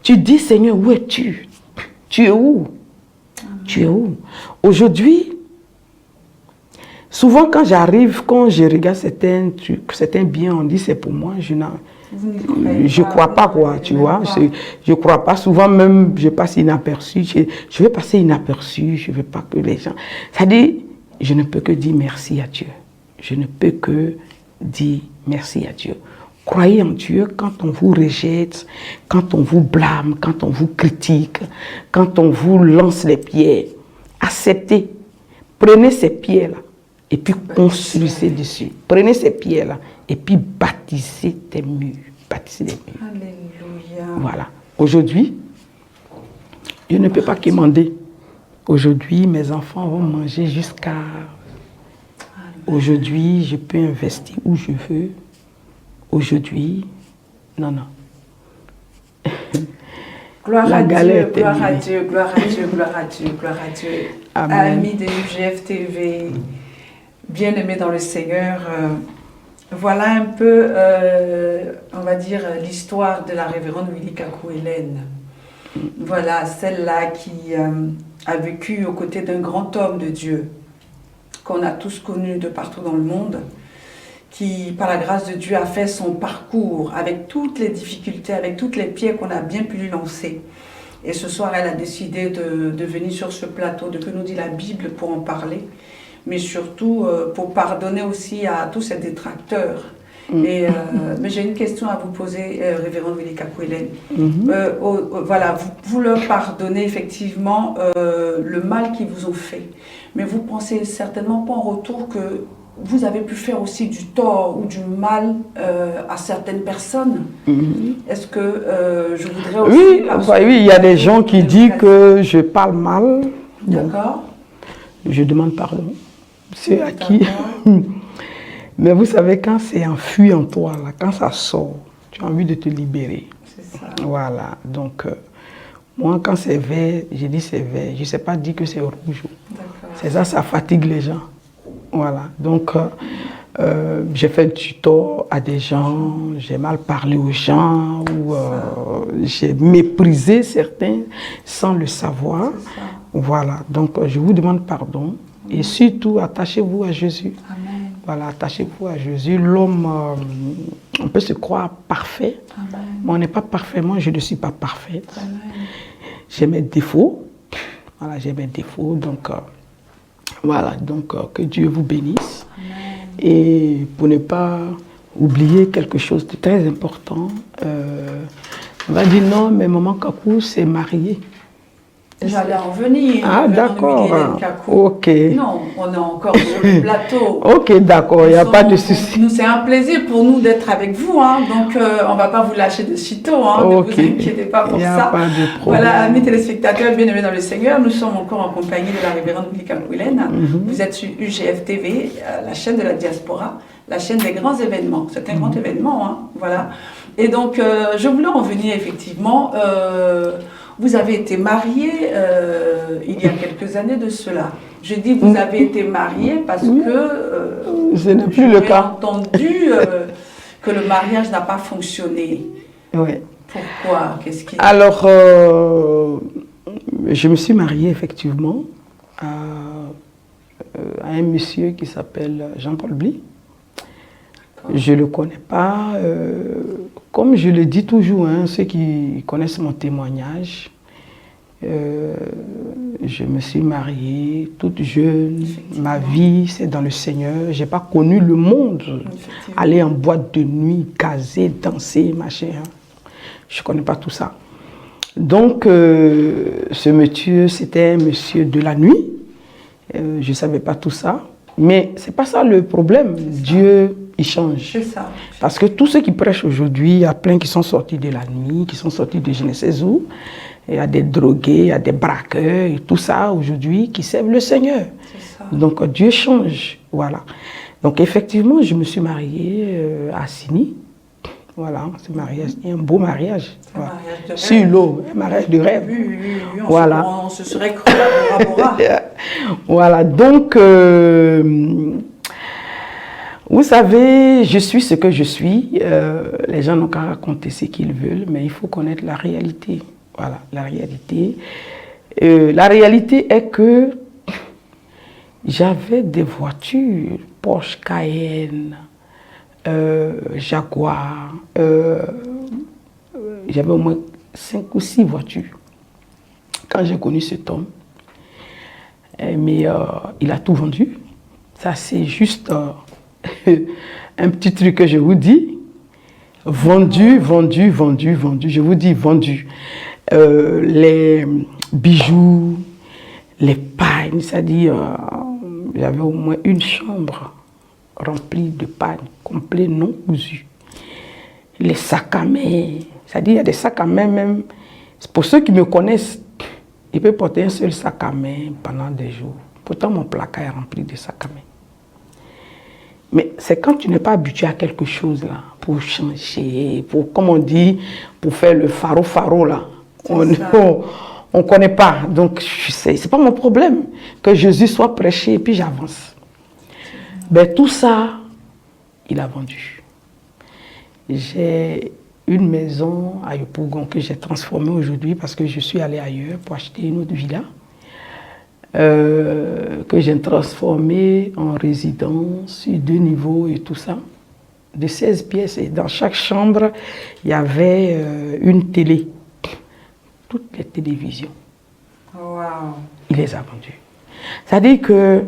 Tu dis, Seigneur, où es-tu? Tu es où? Tu es où? Aujourd'hui, souvent quand j'arrive, quand je regarde certains trucs, certains biens, on dit c'est pour moi, je ne crois pas quoi, tu vois. Je ne crois pas. Souvent même, je passe inaperçu. Je vais passer inaperçu. Je ne veux pas que les gens... C'est-à-dire, je ne peux que dire merci à Dieu. Je ne peux que dire merci à Dieu. Croyez en Dieu quand on vous rejette, quand on vous blâme, quand on vous critique, quand on vous lance les pierres. Acceptez. Prenez ces pierres-là et puis construisez dessus. Prenez ces pierres-là et puis bâtissez des murs. Bâtissez des murs. Alléluia. Voilà. Aujourd'hui, je ne peux pas quémander. Aujourd'hui, mes enfants vont manger jusqu'à... Aujourd'hui, je peux investir où je veux. Aujourd'hui, non. Gloire La à galère Dieu, est gloire à terminée. Dieu, gloire à Dieu, gloire à Dieu, gloire à Dieu. Amen. Amis de UGF TV, bien-aimés dans le Seigneur, Voilà un peu, on va dire, l'histoire de la révérende Willy Kakou-Hélène. Voilà, celle-là qui a vécu aux côtés d'un grand homme de Dieu, qu'on a tous connu de partout dans le monde, qui, par la grâce de Dieu, a fait son parcours avec toutes les difficultés, avec toutes les pierres qu'on a bien pu lui lancer. Et ce soir, elle a décidé de venir sur ce plateau, de que nous dit la Bible pour en parler, mais surtout pour pardonner aussi à tous ces détracteurs. Mais j'ai une question à vous poser, révérende Willy Kakou-Hélène. Voilà, vous leur pardonnez effectivement le mal qu'ils vous ont fait, mais vous pensez certainement pas en retour que vous avez pu faire aussi du tort ou du mal à certaines personnes. Est-ce que je voudrais aussi... Oui, oui, il y a des gens qui disent que je parle mal. D'accord. Bon, je demande pardon. C'est à qui? Mais vous savez, quand c'est enfui en toi, là, quand ça sort, tu as envie de te libérer. C'est ça. Voilà, donc moi, quand c'est vert, je dis c'est vert. Je ne sais pas dire que c'est rouge. C'est ça, ça fatigue les gens. Voilà, donc j'ai fait du tort à des gens, j'ai mal parlé aux gens, ou j'ai méprisé certains sans le savoir. Voilà, donc je vous demande pardon et surtout attachez-vous à Jésus. Amen. Voilà, attachez-vous à Jésus. L'homme, on peut se croire parfait, Amen. mais on n'est pas parfait. Moi, je ne suis pas parfaite. Amen. J'ai mes défauts. Voilà, j'ai mes défauts, donc... Voilà, donc que Dieu vous bénisse. Amen. Et pour ne pas oublier quelque chose de très important, on va dire non, mais maman Kakou s'est mariée. J'allais en venir. Ah, d'accord. Ok. Non, on est encore sur le plateau. Ok, d'accord, il n'y a pas de souci. C'est un plaisir pour nous d'être avec vous, hein, donc on ne va pas vous lâcher de sitôt, hein, Ok. ne vous inquiétez pas pour Il y a ça. pas de problème. Voilà, amis téléspectateurs, bien-aimés dans le Seigneur, nous sommes encore en compagnie de la révérende Willy Kakou-Hélène. Vous êtes sur UGF TV, la chaîne de la diaspora, la chaîne des grands événements. C'est un grand événement, hein, voilà. Et donc, je voulais en venir effectivement... vous avez été marié il y a quelques années de cela. Je dis vous avez été marié parce que ce n'est plus le j'ai cas. entendu que le mariage n'a pas fonctionné. Ouais. Pourquoi? Qu'est-ce qui... Alors, je me suis mariée effectivement à un monsieur qui s'appelle Jean-Paul Bly. Je ne le connais pas. Comme je le dis toujours, hein, ceux qui connaissent mon témoignage, je me suis mariée toute jeune. Ma vie, c'est dans le Seigneur. Je n'ai pas connu le monde. Aller en boîte de nuit, gazer, danser, machin. Je ne connais pas tout ça. Donc, ce monsieur, c'était un monsieur de la nuit. Je ne savais pas tout ça. Mais ce n'est pas ça le problème. Dieu, il change. C'est ça. Parce que tous ceux qui prêchent aujourd'hui, il y a plein qui sont sortis de la nuit, qui sont sortis de je ne sais où. Il y a des drogués, il y a des braqueurs, et tout ça aujourd'hui qui servent le Seigneur. Ça. Donc Dieu change. Voilà. Donc effectivement, je me suis mariée à Sini. Voilà, c'est un beau mariage. Un Voilà. mariage de rêve. Sur l'eau, un mariage de rêve. Oui, Voilà. On se serait cru à Bora Bora. Voilà, donc, vous savez, je suis ce que je suis. Les gens n'ont qu'à raconter ce qu'ils veulent, mais il faut connaître la réalité. Voilà, la réalité. La réalité est que j'avais des voitures, Porsche Cayenne, Jaguar, j'avais au moins 5 ou 6 voitures. Quand j'ai connu cet homme, mais il a tout vendu. Ça, c'est juste un petit truc que je vous dis. Vendu, vendu, vendu, vendu. Je vous dis vendu. Les bijoux, les pagnes, c'est-à-dire, j'avais au moins une chambre remplie de pagnes, complet non cousus. Les sacs à main, c'est-à-dire, il y a des sacs à main même. Pour ceux qui me connaissent, il peut porter un seul sac à main pendant des jours. Pourtant, mon placard est rempli de sacs à main. Mais c'est quand tu n'es pas habitué à quelque chose là, pour changer, pour, comme on dit, pour faire le faro là. On ne connaît pas. Donc, ce n'est pas mon problème que Jésus soit prêché et puis j'avance. Ben, tout ça, il a vendu. J'ai une maison à Yopougon que j'ai transformée aujourd'hui parce que je suis allée ailleurs pour acheter une autre villa. Que j'ai transformée en résidence, sur 2 niveaux et tout ça, de 16 pièces. Et dans chaque chambre, il y avait une télé. Toutes les télévisions. Wow. Il les a vendues. C'est-à-dire que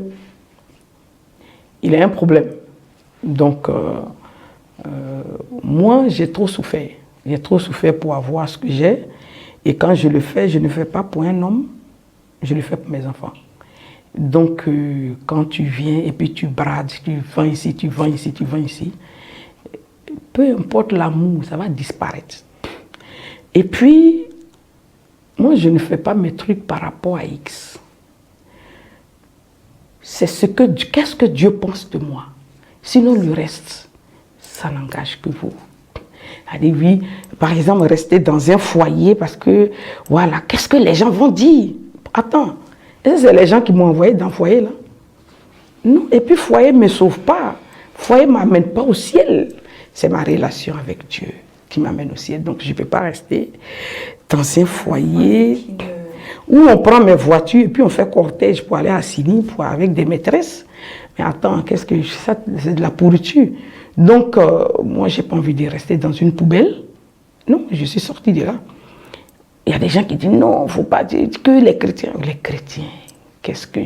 il a un problème. Donc, moi, j'ai trop souffert. J'ai trop souffert pour avoir ce que j'ai. Et quand je le fais, je ne le fais pas pour un homme, je le fais pour mes enfants. Donc, quand tu viens et puis tu brades, tu vends ici, tu vends ici, tu vends ici, peu importe l'amour, ça va disparaître. Et puis, moi, je ne fais pas mes trucs par rapport à X. C'est qu'est-ce que Dieu pense de moi. Sinon, le reste, ça n'engage que vous. Allez, oui, par exemple, rester dans un foyer parce que, voilà, qu'est-ce que les gens vont dire? Attends, c'est les gens qui m'ont envoyé dans le foyer, là. Non, et puis foyer ne me sauve pas. Foyer ne m'amène pas au ciel. C'est ma relation avec Dieu qui m'amène au ciel. Donc, je ne peux pas rester dans un foyer où on prend mes voitures et puis on fait cortège pour aller à Sini avec des maîtresses. Mais attends, qu'est-ce que ça? C'est de la pourriture. Donc, moi, je n'ai pas envie de rester dans une poubelle. Non, je suis sortie de là. Il y a des gens qui disent non, il ne faut pas dire que les chrétiens. Les chrétiens, qu'est-ce que...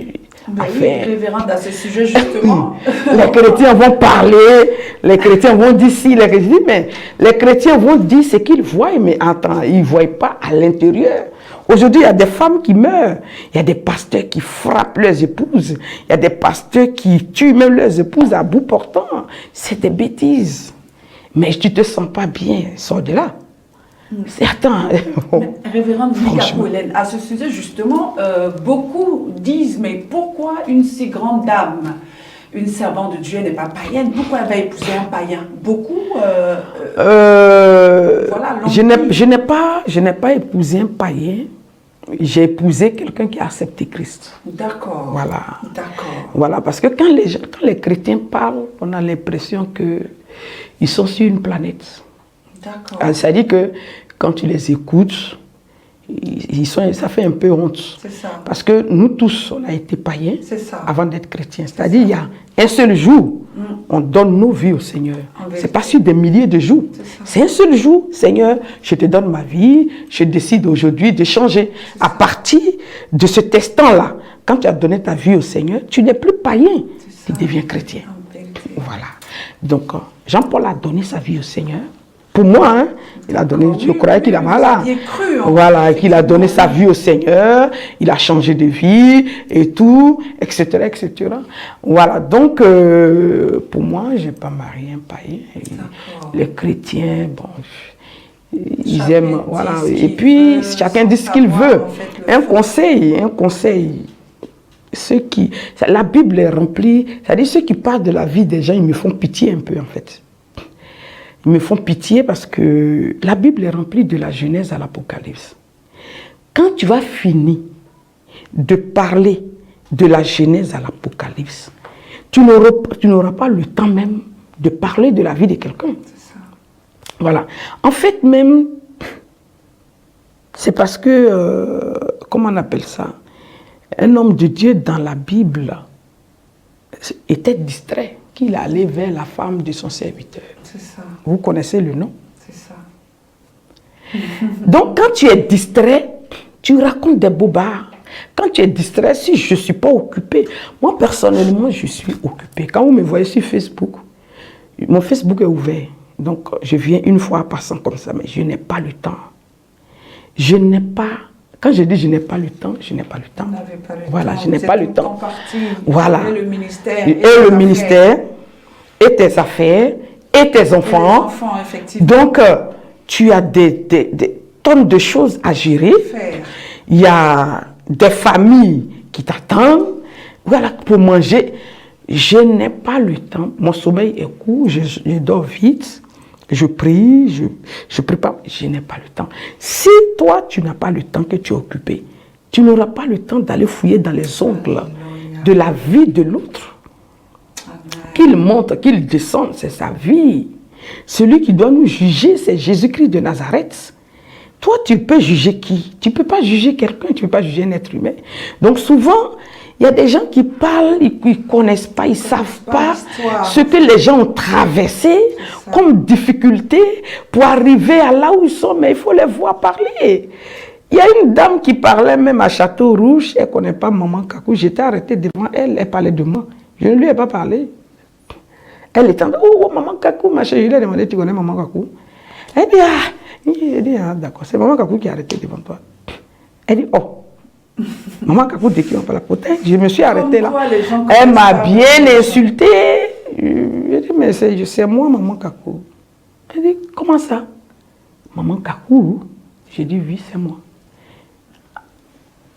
Ben oui, révérende, à ce sujet, justement. Les chrétiens vont parler, les chrétiens vont dire si, les chrétiens, mais les chrétiens vont dire ce qu'ils voient, mais attends, ils ne voient pas à l'intérieur. Aujourd'hui, il y a des femmes qui meurent, il y a des pasteurs qui frappent leurs épouses, il y a des pasteurs qui tuent même leurs épouses à bout portant. C'est des bêtises. Mais tu ne te sens pas bien, sors de là. Certains. Révérende Hélène, à ce sujet justement, beaucoup disent, mais pourquoi une si grande dame, une servante de Dieu n'est pas païenne? Pourquoi elle va épouser un païen? Beaucoup. Voilà, je n'ai pas épousé un païen. J'ai épousé quelqu'un qui a accepté Christ. D'accord. Voilà. D'accord. Voilà, parce que quand les chrétiens parlent, on a l'impression qu'ils sont sur une planète. D'accord. C'est-à-dire que quand tu les écoutes, ça fait un peu honte. C'est ça. Parce que nous tous, on a été païens avant d'être chrétiens. C'est-à-dire il y a un seul jour, on donne nos vies au Seigneur. Ce n'est pas sur des milliers de jours. C'est un seul jour. Seigneur, je te donne ma vie, je décide aujourd'hui de changer. À partir de cet instant-là, quand tu as donné ta vie au Seigneur, tu n'es plus païen, tu deviens chrétien. Voilà. Donc, Jean-Paul a donné sa vie au Seigneur. Pour moi, hein, il a donné, je croyais qu'il a mal. Voilà, qu'il a donné sa vie au Seigneur, il a changé de vie et tout, etc., etc. Voilà, donc pour moi, je n'ai pas marié un païen. Les chrétiens, bon, ils aiment, voilà. Et puis, chacun dit ce qu'il veut. Un conseil. La Bible est remplie, c'est-à-dire ceux qui parlent de la vie des gens, ils me font pitié un peu, en fait. Ils me font pitié parce que la Bible est remplie de la Genèse à l'Apocalypse. Quand tu vas finir de parler de la Genèse à l'Apocalypse, tu n'auras pas le temps même de parler de la vie de quelqu'un. Voilà. En fait, même, c'est parce que, comment on appelle ça? Un homme de Dieu dans la Bible était distrait, qu'il allait vers la femme de son serviteur. C'est ça. Vous connaissez le nom? C'est ça. Donc, quand tu es distrait, tu racontes des bobards. Quand tu es distrait, si je ne suis pas occupé, moi personnellement, je suis occupé. Quand vous me voyez sur Facebook, mon Facebook est ouvert. Donc, je viens une fois par an comme ça, mais je n'ai pas le temps. Je n'ai pas... Quand je dis je n'ai pas le temps, je n'ai pas le temps. Voilà, je n'ai pas le temps. Voilà. Et le ministère. Et le ministère, et tes affaires, et tes enfants. Effectivement. Donc, tu as des tonnes de choses à gérer. Il y a des familles qui t'attendent. Voilà, pour manger. Je n'ai pas le temps. Mon sommeil est court, je dors vite. Je prie, je prie pas, je n'ai pas le temps. Si toi, tu n'as pas le temps, que tu es occupé, tu n'auras pas le temps d'aller fouiller dans les ongles de la vie de l'autre. qu'il monte, qu'il descende, c'est sa vie. Celui qui doit nous juger, c'est Jésus-Christ de Nazareth. Toi, tu peux juger qui? Tu ne peux pas juger quelqu'un, tu ne peux pas juger un être humain. Donc souvent, il y a des gens qui parlent, ils ne connaissent pas, ils ne savent pas ce que les gens ont traversé comme difficulté pour arriver à là où ils sont, mais il faut les voir parler. Il y a une dame qui parlait même à Château-Rouge, elle ne connaît pas Maman Kakou, j'étais arrêtée devant elle, elle parlait de moi. Je ne lui ai pas parlé. Elle était en train, oh, Maman Kakou, ma chérie, je lui ai demandé, tu connais Maman Kakou? Elle dit, ah, d'accord, c'est Maman Kakou qui est arrêtée devant toi. Elle dit, oh, Maman Kakou, dès qu'on parle, peut-être, je me suis arrêtée là. Elle m'a bien insultée. Je dit, mais c'est moi, Maman Kakou. Elle dit, comment ça? Maman Kakou? J'ai dit, oui, c'est moi.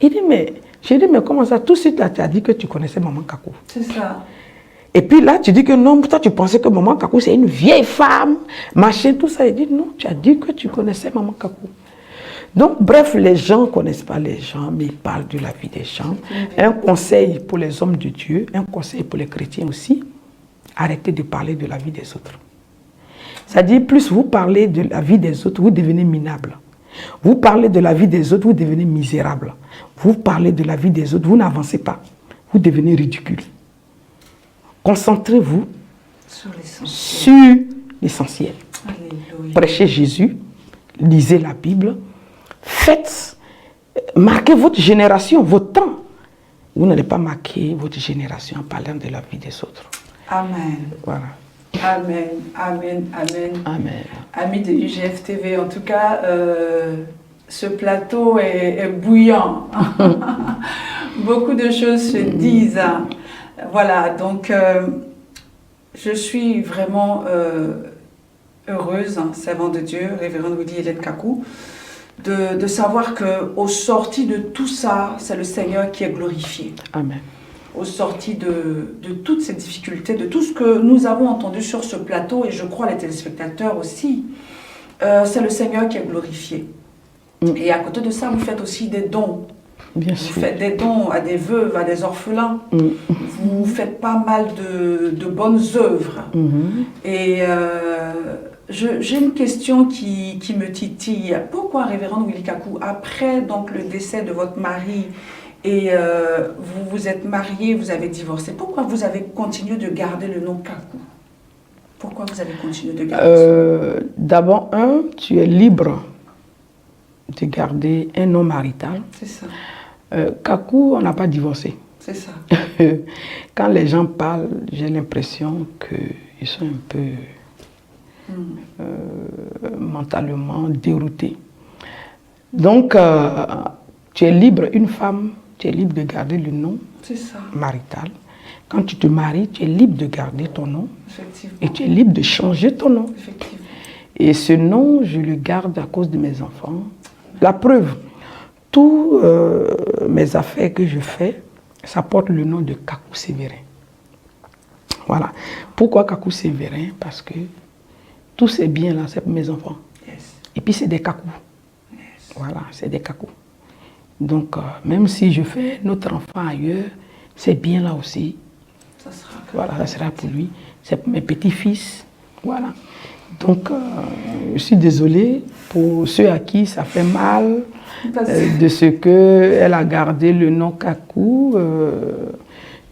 J'ai dit, mais comment ça? Tout de suite, là, tu as dit que tu connaissais Maman Kakou. C'est ça. Et puis là, tu dis que non, toi, tu pensais que Maman Kakou, c'est une vieille femme, machin, tout ça. Il dit, non, tu as dit que tu connaissais Maman Kakou. Donc, bref, les gens ne connaissent pas les gens, mais ils parlent de la vie des gens. Un conseil pour les hommes de Dieu, un conseil pour les chrétiens aussi, arrêtez de parler de la vie des autres. C'est-à-dire, plus vous parlez de la vie des autres, vous devenez minable. Vous parlez de la vie des autres, vous devenez misérable. Vous parlez de la vie des autres, vous n'avancez pas. Vous devenez ridicule. Concentrez-vous sur l'essentiel. Prêchez Jésus, lisez la Bible, marquez votre génération, votre temps. Vous n'allez pas marquer votre génération en parlant de la vie des autres. Amen. Voilà. Amen, amen, amen. Amen. Amis de UGF TV, en tout cas, ce plateau est bouillant. Beaucoup de choses se disent. Voilà, donc je suis vraiment heureuse, servante de Dieu, révérende Willy Hélène Kakou, de savoir qu'au sorti de tout ça, c'est le Seigneur qui est glorifié. Amen. Au sorti de toutes ces difficultés, de tout ce que nous avons entendu sur ce plateau, et je crois les téléspectateurs aussi, c'est le Seigneur qui est glorifié. Et à côté de ça, vous faites aussi des dons. Bien vous sûr. faites des dons à des veuves, à des orphelins. Vous faites pas mal de bonnes œuvres. Et j'ai une question qui me titille. Pourquoi, révérende Willy Kakou, après donc, le décès de votre mari, et vous vous êtes marié, vous avez divorcé, pourquoi vous avez continué de garder le nom Kakou? Pourquoi vous avez continué de garder D'abord, tu es libre de garder un nom marital. C'est ça. Kakou, on n'a pas divorcé. C'est ça. Quand les gens parlent, j'ai l'impression qu'ils sont un peu mentalement déroutés. Donc, tu es libre, une femme, tu es libre de garder le nom marital. Quand tu te maries, tu es libre de garder ton nom. Et tu es libre de changer ton nom. Et ce nom, je le garde à cause de mes enfants. La preuve, tous mes affaires que je fais, ça porte le nom de Kakou Sévérin. Voilà. Pourquoi Kakou Sévérin? Parce que tous ces biens-là, c'est pour mes enfants. Et puis c'est des Kakou. Voilà, c'est des Kakou. Donc, même si je fais notre enfant ailleurs, ces biens-là aussi, ça sera pour lui. C'est pour mes petits-fils. Voilà. Donc, je suis désolée pour ceux à qui ça fait mal de ce qu'elle a gardé le nom Kakou.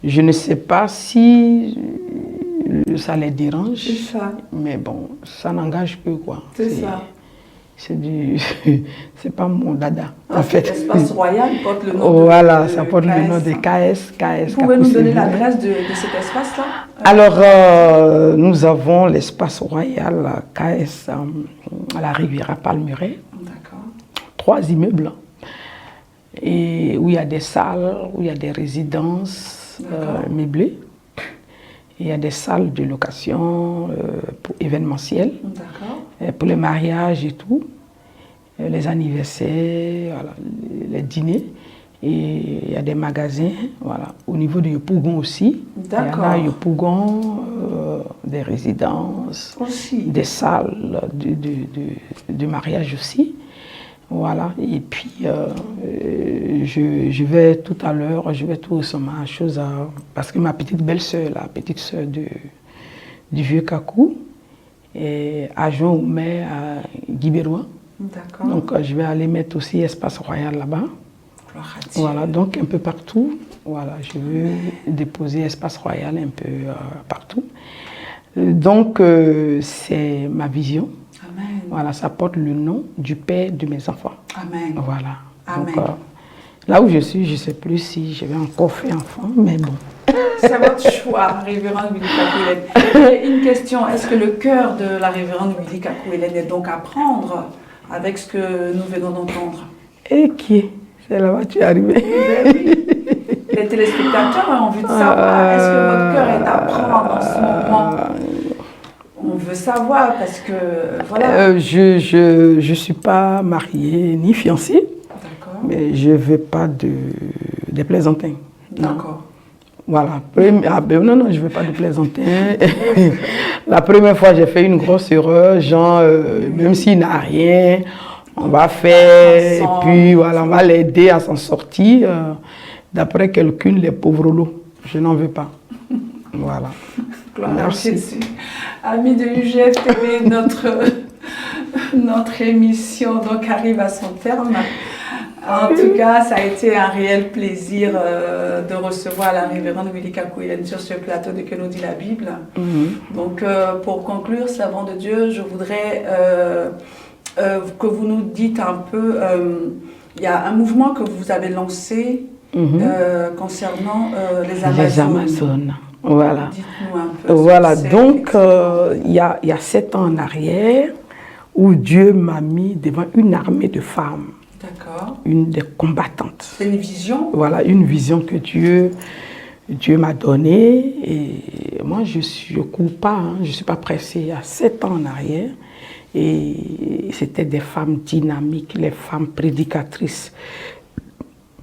Je ne sais pas si ça les dérange, mais bon, ça n'engage que quoi. C'est ça. C'est pas mon dada, en fait. L'espace royal porte le nom voilà, ça porte le nom de KS. Vous pouvez nous donner l'adresse de cet espace-là? Alors, nous avons l'espace royal KS à la Riviera Palmeraie. D'accord. 3 immeubles. Et où il y a des salles, où il y a des résidences meublées. Il y a des salles de location pour événementiels, pour les mariages et tout, les anniversaires, voilà, les dîners. Et il y a des magasins, voilà. Au niveau de Yopougon aussi. Il y en a Yopougon, des résidences, des salles de mariage aussi. Voilà, et puis je vais tout à l'heure, je vais tout récemment, parce que ma petite belle-sœur, la petite sœur du Vieux-Kakou et adjoint au maire à Guibérois. D'accord. Donc je vais aller mettre aussi Espace Royal là-bas. Gloire à Dieu. Voilà, donc un peu partout. Voilà, je veux déposer Espace Royal un peu partout. Donc c'est ma vision. Amen. Voilà, ça porte le nom du père de mes enfants. Amen. Voilà. Amen. Donc, là où je suis, je ne sais plus si je vais encore faire enfant, mais bon. C'est votre choix, révérende Willy Kakou-Hélène. Une question, est-ce que le cœur de la révérende Willy Kakou-Hélène est donc à prendre avec ce que nous venons d'entendre? Et qui? C'est là-bas tu es arrivé. Ben oui. Les téléspectateurs ont envie de savoir, est-ce que votre cœur est à prendre en ce moment? On veut savoir parce que, voilà. Je ne suis pas mariée ni fiancée, D'accord. mais je ne veux pas de plaisantins. D'accord. Voilà. Non, je ne veux pas de plaisantins. La première fois, j'ai fait une grosse erreur, genre, même s'il n'a rien, on va faire, et puis voilà, on va l'aider à s'en sortir. D'après quelqu'un, les pauvres lots. Je n'en veux pas. Voilà. Merci. Amis de UGF TV, notre émission donc arrive à son terme. En tout cas, ça a été un réel plaisir de recevoir la révérende Willy Kakou-Hélène sur ce plateau de Que nous dit la Bible. Donc, pour conclure, servant de Dieu, je voudrais que vous nous dites un peu, il y a un mouvement que vous avez lancé concernant les Amazones. Les Amazones, voilà. Dites-nous un peu. Voilà, donc il y a 7 ans en arrière, où Dieu m'a mis devant une armée de femmes. D'accord. Une des combattantes. C'est une vision? Voilà, une vision que Dieu m'a donnée. Et moi, je ne cours pas, hein, je ne suis pas pressée. Il y a 7 ans en arrière. Et c'était des femmes dynamiques, les femmes prédicatrices,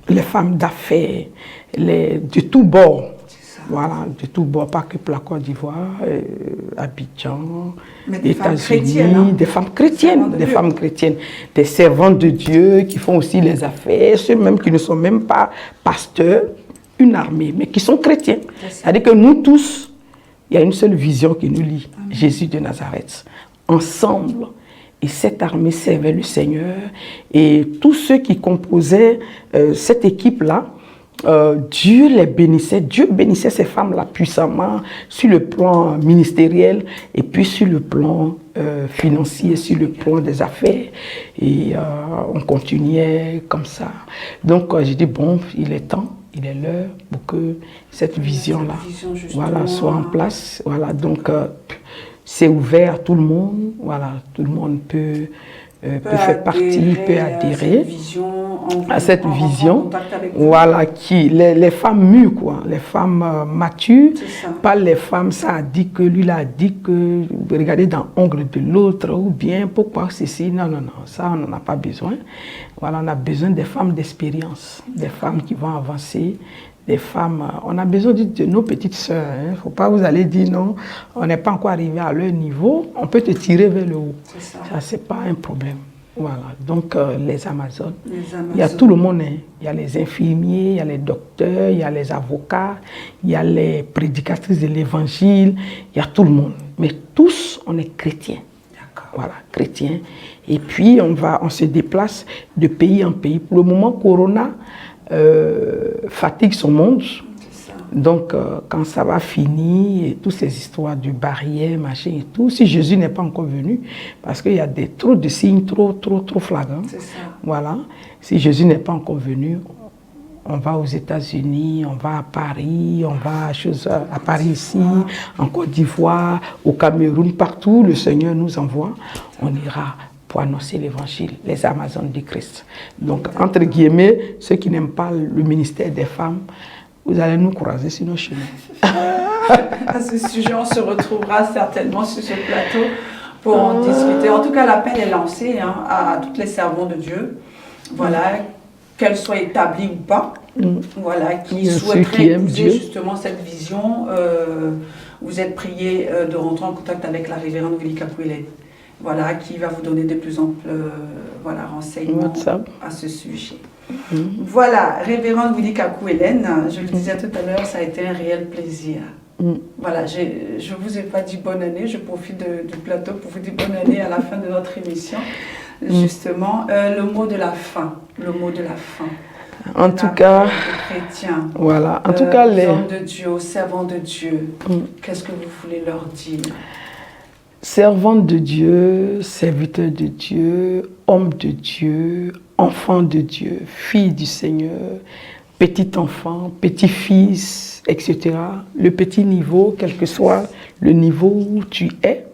les femmes d'affaires, de tous bords. Voilà, de tous bords, pas que pour la Côte d'Ivoire, Abidjan, États-Unis, des femmes chrétiennes, des servantes de Dieu qui font aussi les affaires, ceux même qui ne sont même pas pasteurs, une armée, mais qui sont chrétiens. C'est-à-dire que nous tous, il y a une seule vision qui nous lie, Jésus de Nazareth. Ensemble, et cette armée servait le Seigneur, et tous ceux qui composaient cette équipe-là, Dieu les bénissait, Dieu bénissait ces femmes-là puissamment sur le plan ministériel et puis sur le plan financier, sur le plan des affaires. Et on continuait comme ça. Donc j'ai dit, bon, il est temps, il est l'heure pour que cette vision-là voilà, soit en place. Voilà, donc c'est ouvert à tout le monde. Voilà, tout le monde peut faire partie, peut adhérer à cette vision, voilà, qui les femmes mûres, quoi, les femmes matures, pas les femmes, ça a dit que lui a dit que regardez dans l'ongle de l'autre, ou bien pourquoi ceci, non, ça on n'en a pas besoin. Voilà, on a besoin des femmes d'expérience, des femmes qui vont avancer, des femmes, on a besoin de nos petites sœurs, il ne faut pas vous aller dire non, on n'est pas encore arrivé à leur niveau, on peut te tirer vers le haut, ça c'est pas un problème. Voilà, donc les Amazones, il y a tout le monde, hein. Il y a les infirmiers, il y a les docteurs, il y a les avocats, il y a les prédicatrices de l'évangile, il y a tout le monde, mais tous on est chrétiens. Voilà, chrétiens, et puis on se déplace de pays en pays. Pour le moment, Corona fatigue son monde. Donc, quand ça va finir, et toutes ces histoires de barrières, machin et tout, si Jésus n'est pas encore venu, parce qu'il y a trop de signes trop flagrants. Voilà. Si Jésus n'est pas encore venu, on va aux États-Unis, on va à Paris, on va à Paris ici, en Côte d'Ivoire, au Cameroun, partout le Seigneur nous envoie, on ira pour annoncer l'évangile, les Amazones du Christ. Donc, entre guillemets, ceux qui n'aiment pas le ministère des femmes, vous allez nous croiser sur nos chemins. À ce sujet, on se retrouvera certainement sur ce plateau pour en discuter. En tout cas, l'appel est lancé à toutes les servantes de Dieu. Voilà, qu'elles soient établies ou pas. Voilà, qui souhaiteraient épouser justement cette vision. Vous êtes priés de rentrer en contact avec la révérende Willy Kakou-Hélène. Voilà, qui va vous donner de plus amples renseignements à ce sujet. Voilà, révérende Willy Kakou-Hélène, je le disais tout à l'heure, ça a été un réel plaisir. Voilà, je ne vous ai pas dit bonne année, je profite du plateau pour vous dire bonne année à la fin de notre émission. Justement, le mot de la fin, le mot de la fin. En tout cas, les chrétiens, voilà. En tout cas, les hommes de Dieu, servants de Dieu, qu'est-ce que vous voulez leur dire? Servants de Dieu, serviteurs de Dieu, hommes de Dieu, enfants de Dieu, filles du Seigneur, petit enfant, petit-fils, etc. Le petit niveau, quel que soit le niveau où tu es,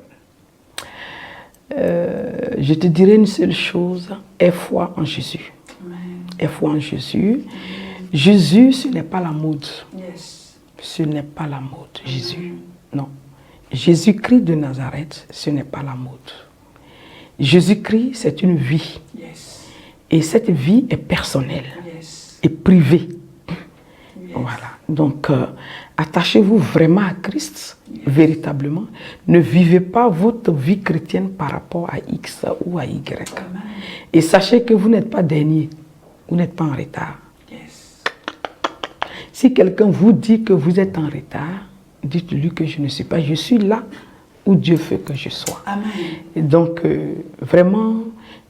je te dirais une seule chose, aie foi en Jésus. Aie foi en Jésus. Jésus, ce n'est pas la mode. Yes. Ce n'est pas la mode, Jésus. Non. Jésus-Christ de Nazareth, ce n'est pas la mode. Jésus-Christ, c'est une vie. Yes. Et cette vie est personnelle Yes. et privée. Yes. Voilà. Donc, attachez-vous vraiment à Christ, véritablement. Ne vivez pas votre vie chrétienne par rapport à X ou à Y. Amen. Et sachez que vous n'êtes pas dernier. Vous n'êtes pas en retard. Yes. Si quelqu'un vous dit que vous êtes en retard, dites-lui que je ne suis pas. Je suis là où Dieu veut que je sois. Amen. Et donc, vraiment,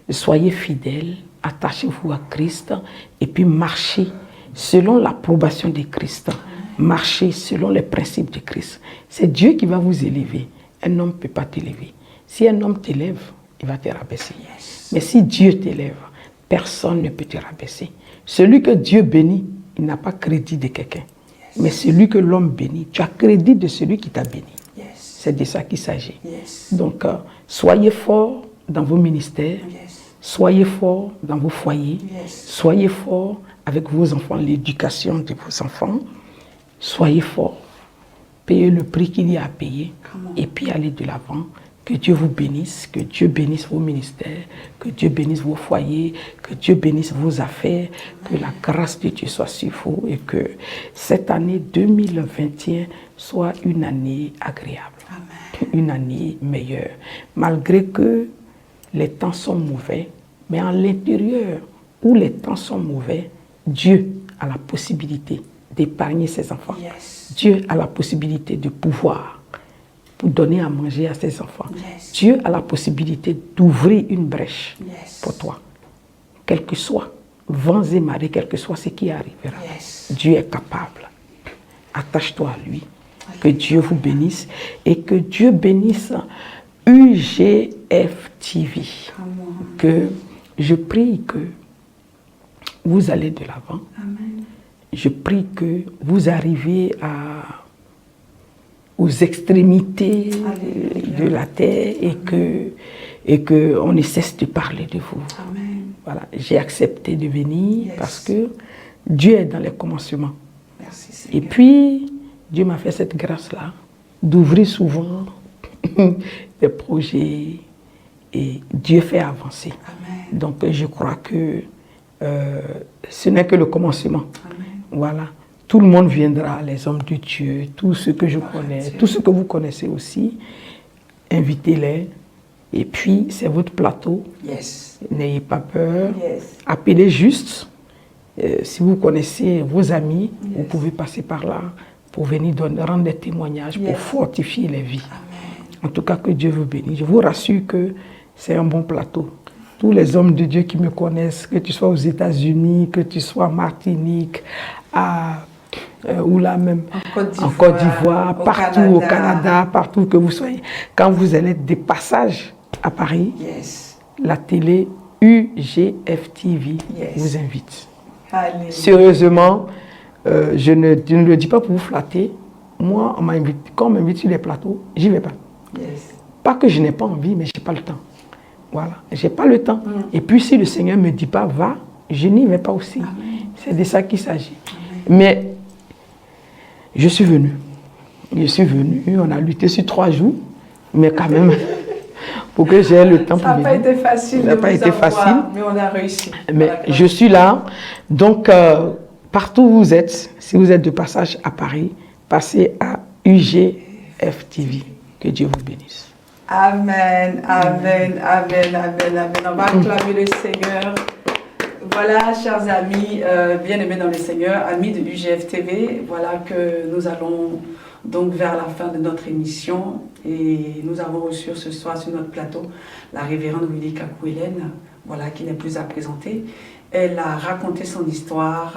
soyez fidèles, attachez-vous à Christ et puis marchez selon l'approbation de Christ. Marchez selon les principes de Christ. C'est Dieu qui va vous élever. Un homme ne peut pas t'élever. Si un homme t'élève, il va te rabaisser. Yes. Mais si Dieu t'élève, personne ne peut te rabaisser. Celui que Dieu bénit, il n'a pas crédit de quelqu'un. Mais celui que l'homme bénit, tu as crédit de celui qui t'a béni. Yes. C'est de ça qu'il s'agit. Yes. Donc, soyez forts dans vos ministères, Yes. soyez forts dans vos foyers, Yes. soyez forts avec vos enfants, l'éducation de vos enfants, soyez forts, payez le prix qu'il y a à payer et puis allez de l'avant. Que Dieu vous bénisse, que Dieu bénisse vos ministères, que Dieu bénisse vos foyers, que Dieu bénisse vos affaires, que la grâce de Dieu soit sur vous et que cette année 2021 soit une année agréable, une année meilleure. Malgré que les temps sont mauvais, mais en l'intérieur où les temps sont mauvais, Dieu a la possibilité d'épargner ses enfants. Yes. Dieu a la possibilité de pouvoir pour donner à manger à ses enfants. Yes. Dieu a la possibilité d'ouvrir une brèche Yes. pour toi. Quel que soit, vents et marées, quel que soit ce qui arrivera, Yes. Dieu est capable. Attache-toi à lui. Que Dieu vous bénisse et que Dieu bénisse UGF TV. Que je prie que vous allez de l'avant. Amen. Je prie que vous arrivez aux extrémités de la terre et que on ne cesse de parler de vous. Amen. Voilà, j'ai accepté de venir Yes. parce que Dieu est dans les commencements. Merci Et Seigneur. puis, Dieu m'a fait cette grâce-là d'ouvrir souvent des projets et Dieu fait avancer. Amen. Donc, je crois que ce n'est que le commencement. Amen. Voilà. Tout le monde viendra, les hommes de Dieu, tous ceux que je connais, Dieu. tous ceux que vous connaissez aussi. Invitez-les. Et puis, c'est votre plateau. Yes. N'ayez pas peur. Yes. Appelez juste. Si vous connaissez vos amis, vous pouvez passer par là pour venir rendre des témoignages, pour Yes. fortifier les vies. Amen. En tout cas, que Dieu vous bénisse. Je vous rassure que c'est un bon plateau. Tous les hommes de Dieu qui me connaissent, que tu sois aux États-Unis, que tu sois en Martinique, ou là même en Côte d'Ivoire, partout au Canada, partout que vous soyez. Quand vous allez être des passages à Paris, Yes. la télé UGF TV Yes. vous invite. Alléluia. Sérieusement, je ne le dis pas pour vous flatter. Moi, quand on m'invite sur les plateaux, j'y vais pas. Yes. Pas que je n'ai pas envie, mais je n'ai pas le temps. Voilà, j'ai pas le temps. Et puis si le Seigneur me dit pas va, je n'y vais pas aussi. C'est de ça qu'il s'agit. Mais je suis venu. Je suis venu, on a lutté sur 3 jours, mais quand même, pour que j'ai le temps pour Ça n'a pas venir. été facile. Ça n'a pas été facile. Mais on a réussi. Mais je suis là. Donc, partout où vous êtes, si vous êtes de passage à Paris, passez à UGF TV. Que Dieu vous bénisse. Amen, amen, amen, amen, amen. On va acclamer le Seigneur. Voilà, chers amis, bien-aimés dans le Seigneur, amis de UGF TV, voilà que nous allons donc vers la fin de notre émission. Et nous avons reçu ce soir sur notre plateau la révérende Willy Kakou-Hélène, voilà, qui n'est plus à présenter. Elle a raconté son histoire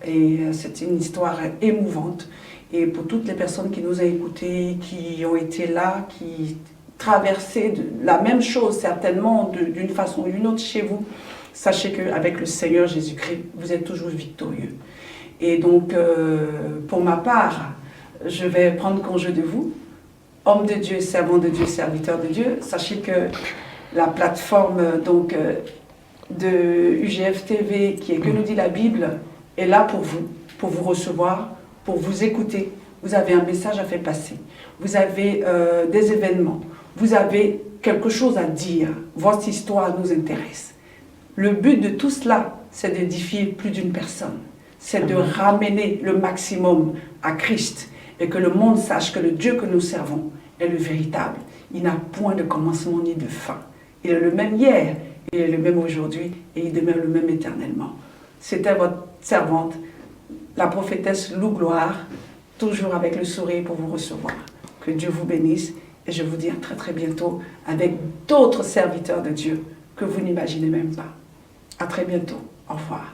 et c'est une histoire émouvante. Et pour toutes les personnes qui nous ont écoutés, qui ont été là, qui traversaient la même chose certainement d'une façon ou d'une autre chez vous, sachez qu'avec le Seigneur Jésus-Christ, vous êtes toujours victorieux. Et donc, pour ma part, je vais prendre congé de vous. Homme de Dieu, servant de Dieu, serviteur de Dieu. Sachez que la plateforme de UGF TV, qui est Que nous dit la Bible, est là pour vous recevoir, pour vous écouter. Vous avez un message à faire passer. Vous avez des événements. Vous avez quelque chose à dire. Votre histoire nous intéresse. Le but de tout cela, c'est d'édifier plus d'une personne. C'est de ramener le maximum à Christ et que le monde sache que le Dieu que nous servons est le véritable. Il n'a point de commencement ni de fin. Il est le même hier, il est le même aujourd'hui et il demeure le même éternellement. C'était votre servante, la prophétesse Lou Gloire, toujours avec le sourire pour vous recevoir. Que Dieu vous bénisse et je vous dis à très très bientôt avec d'autres serviteurs de Dieu que vous n'imaginez même pas. À très bientôt. Au revoir.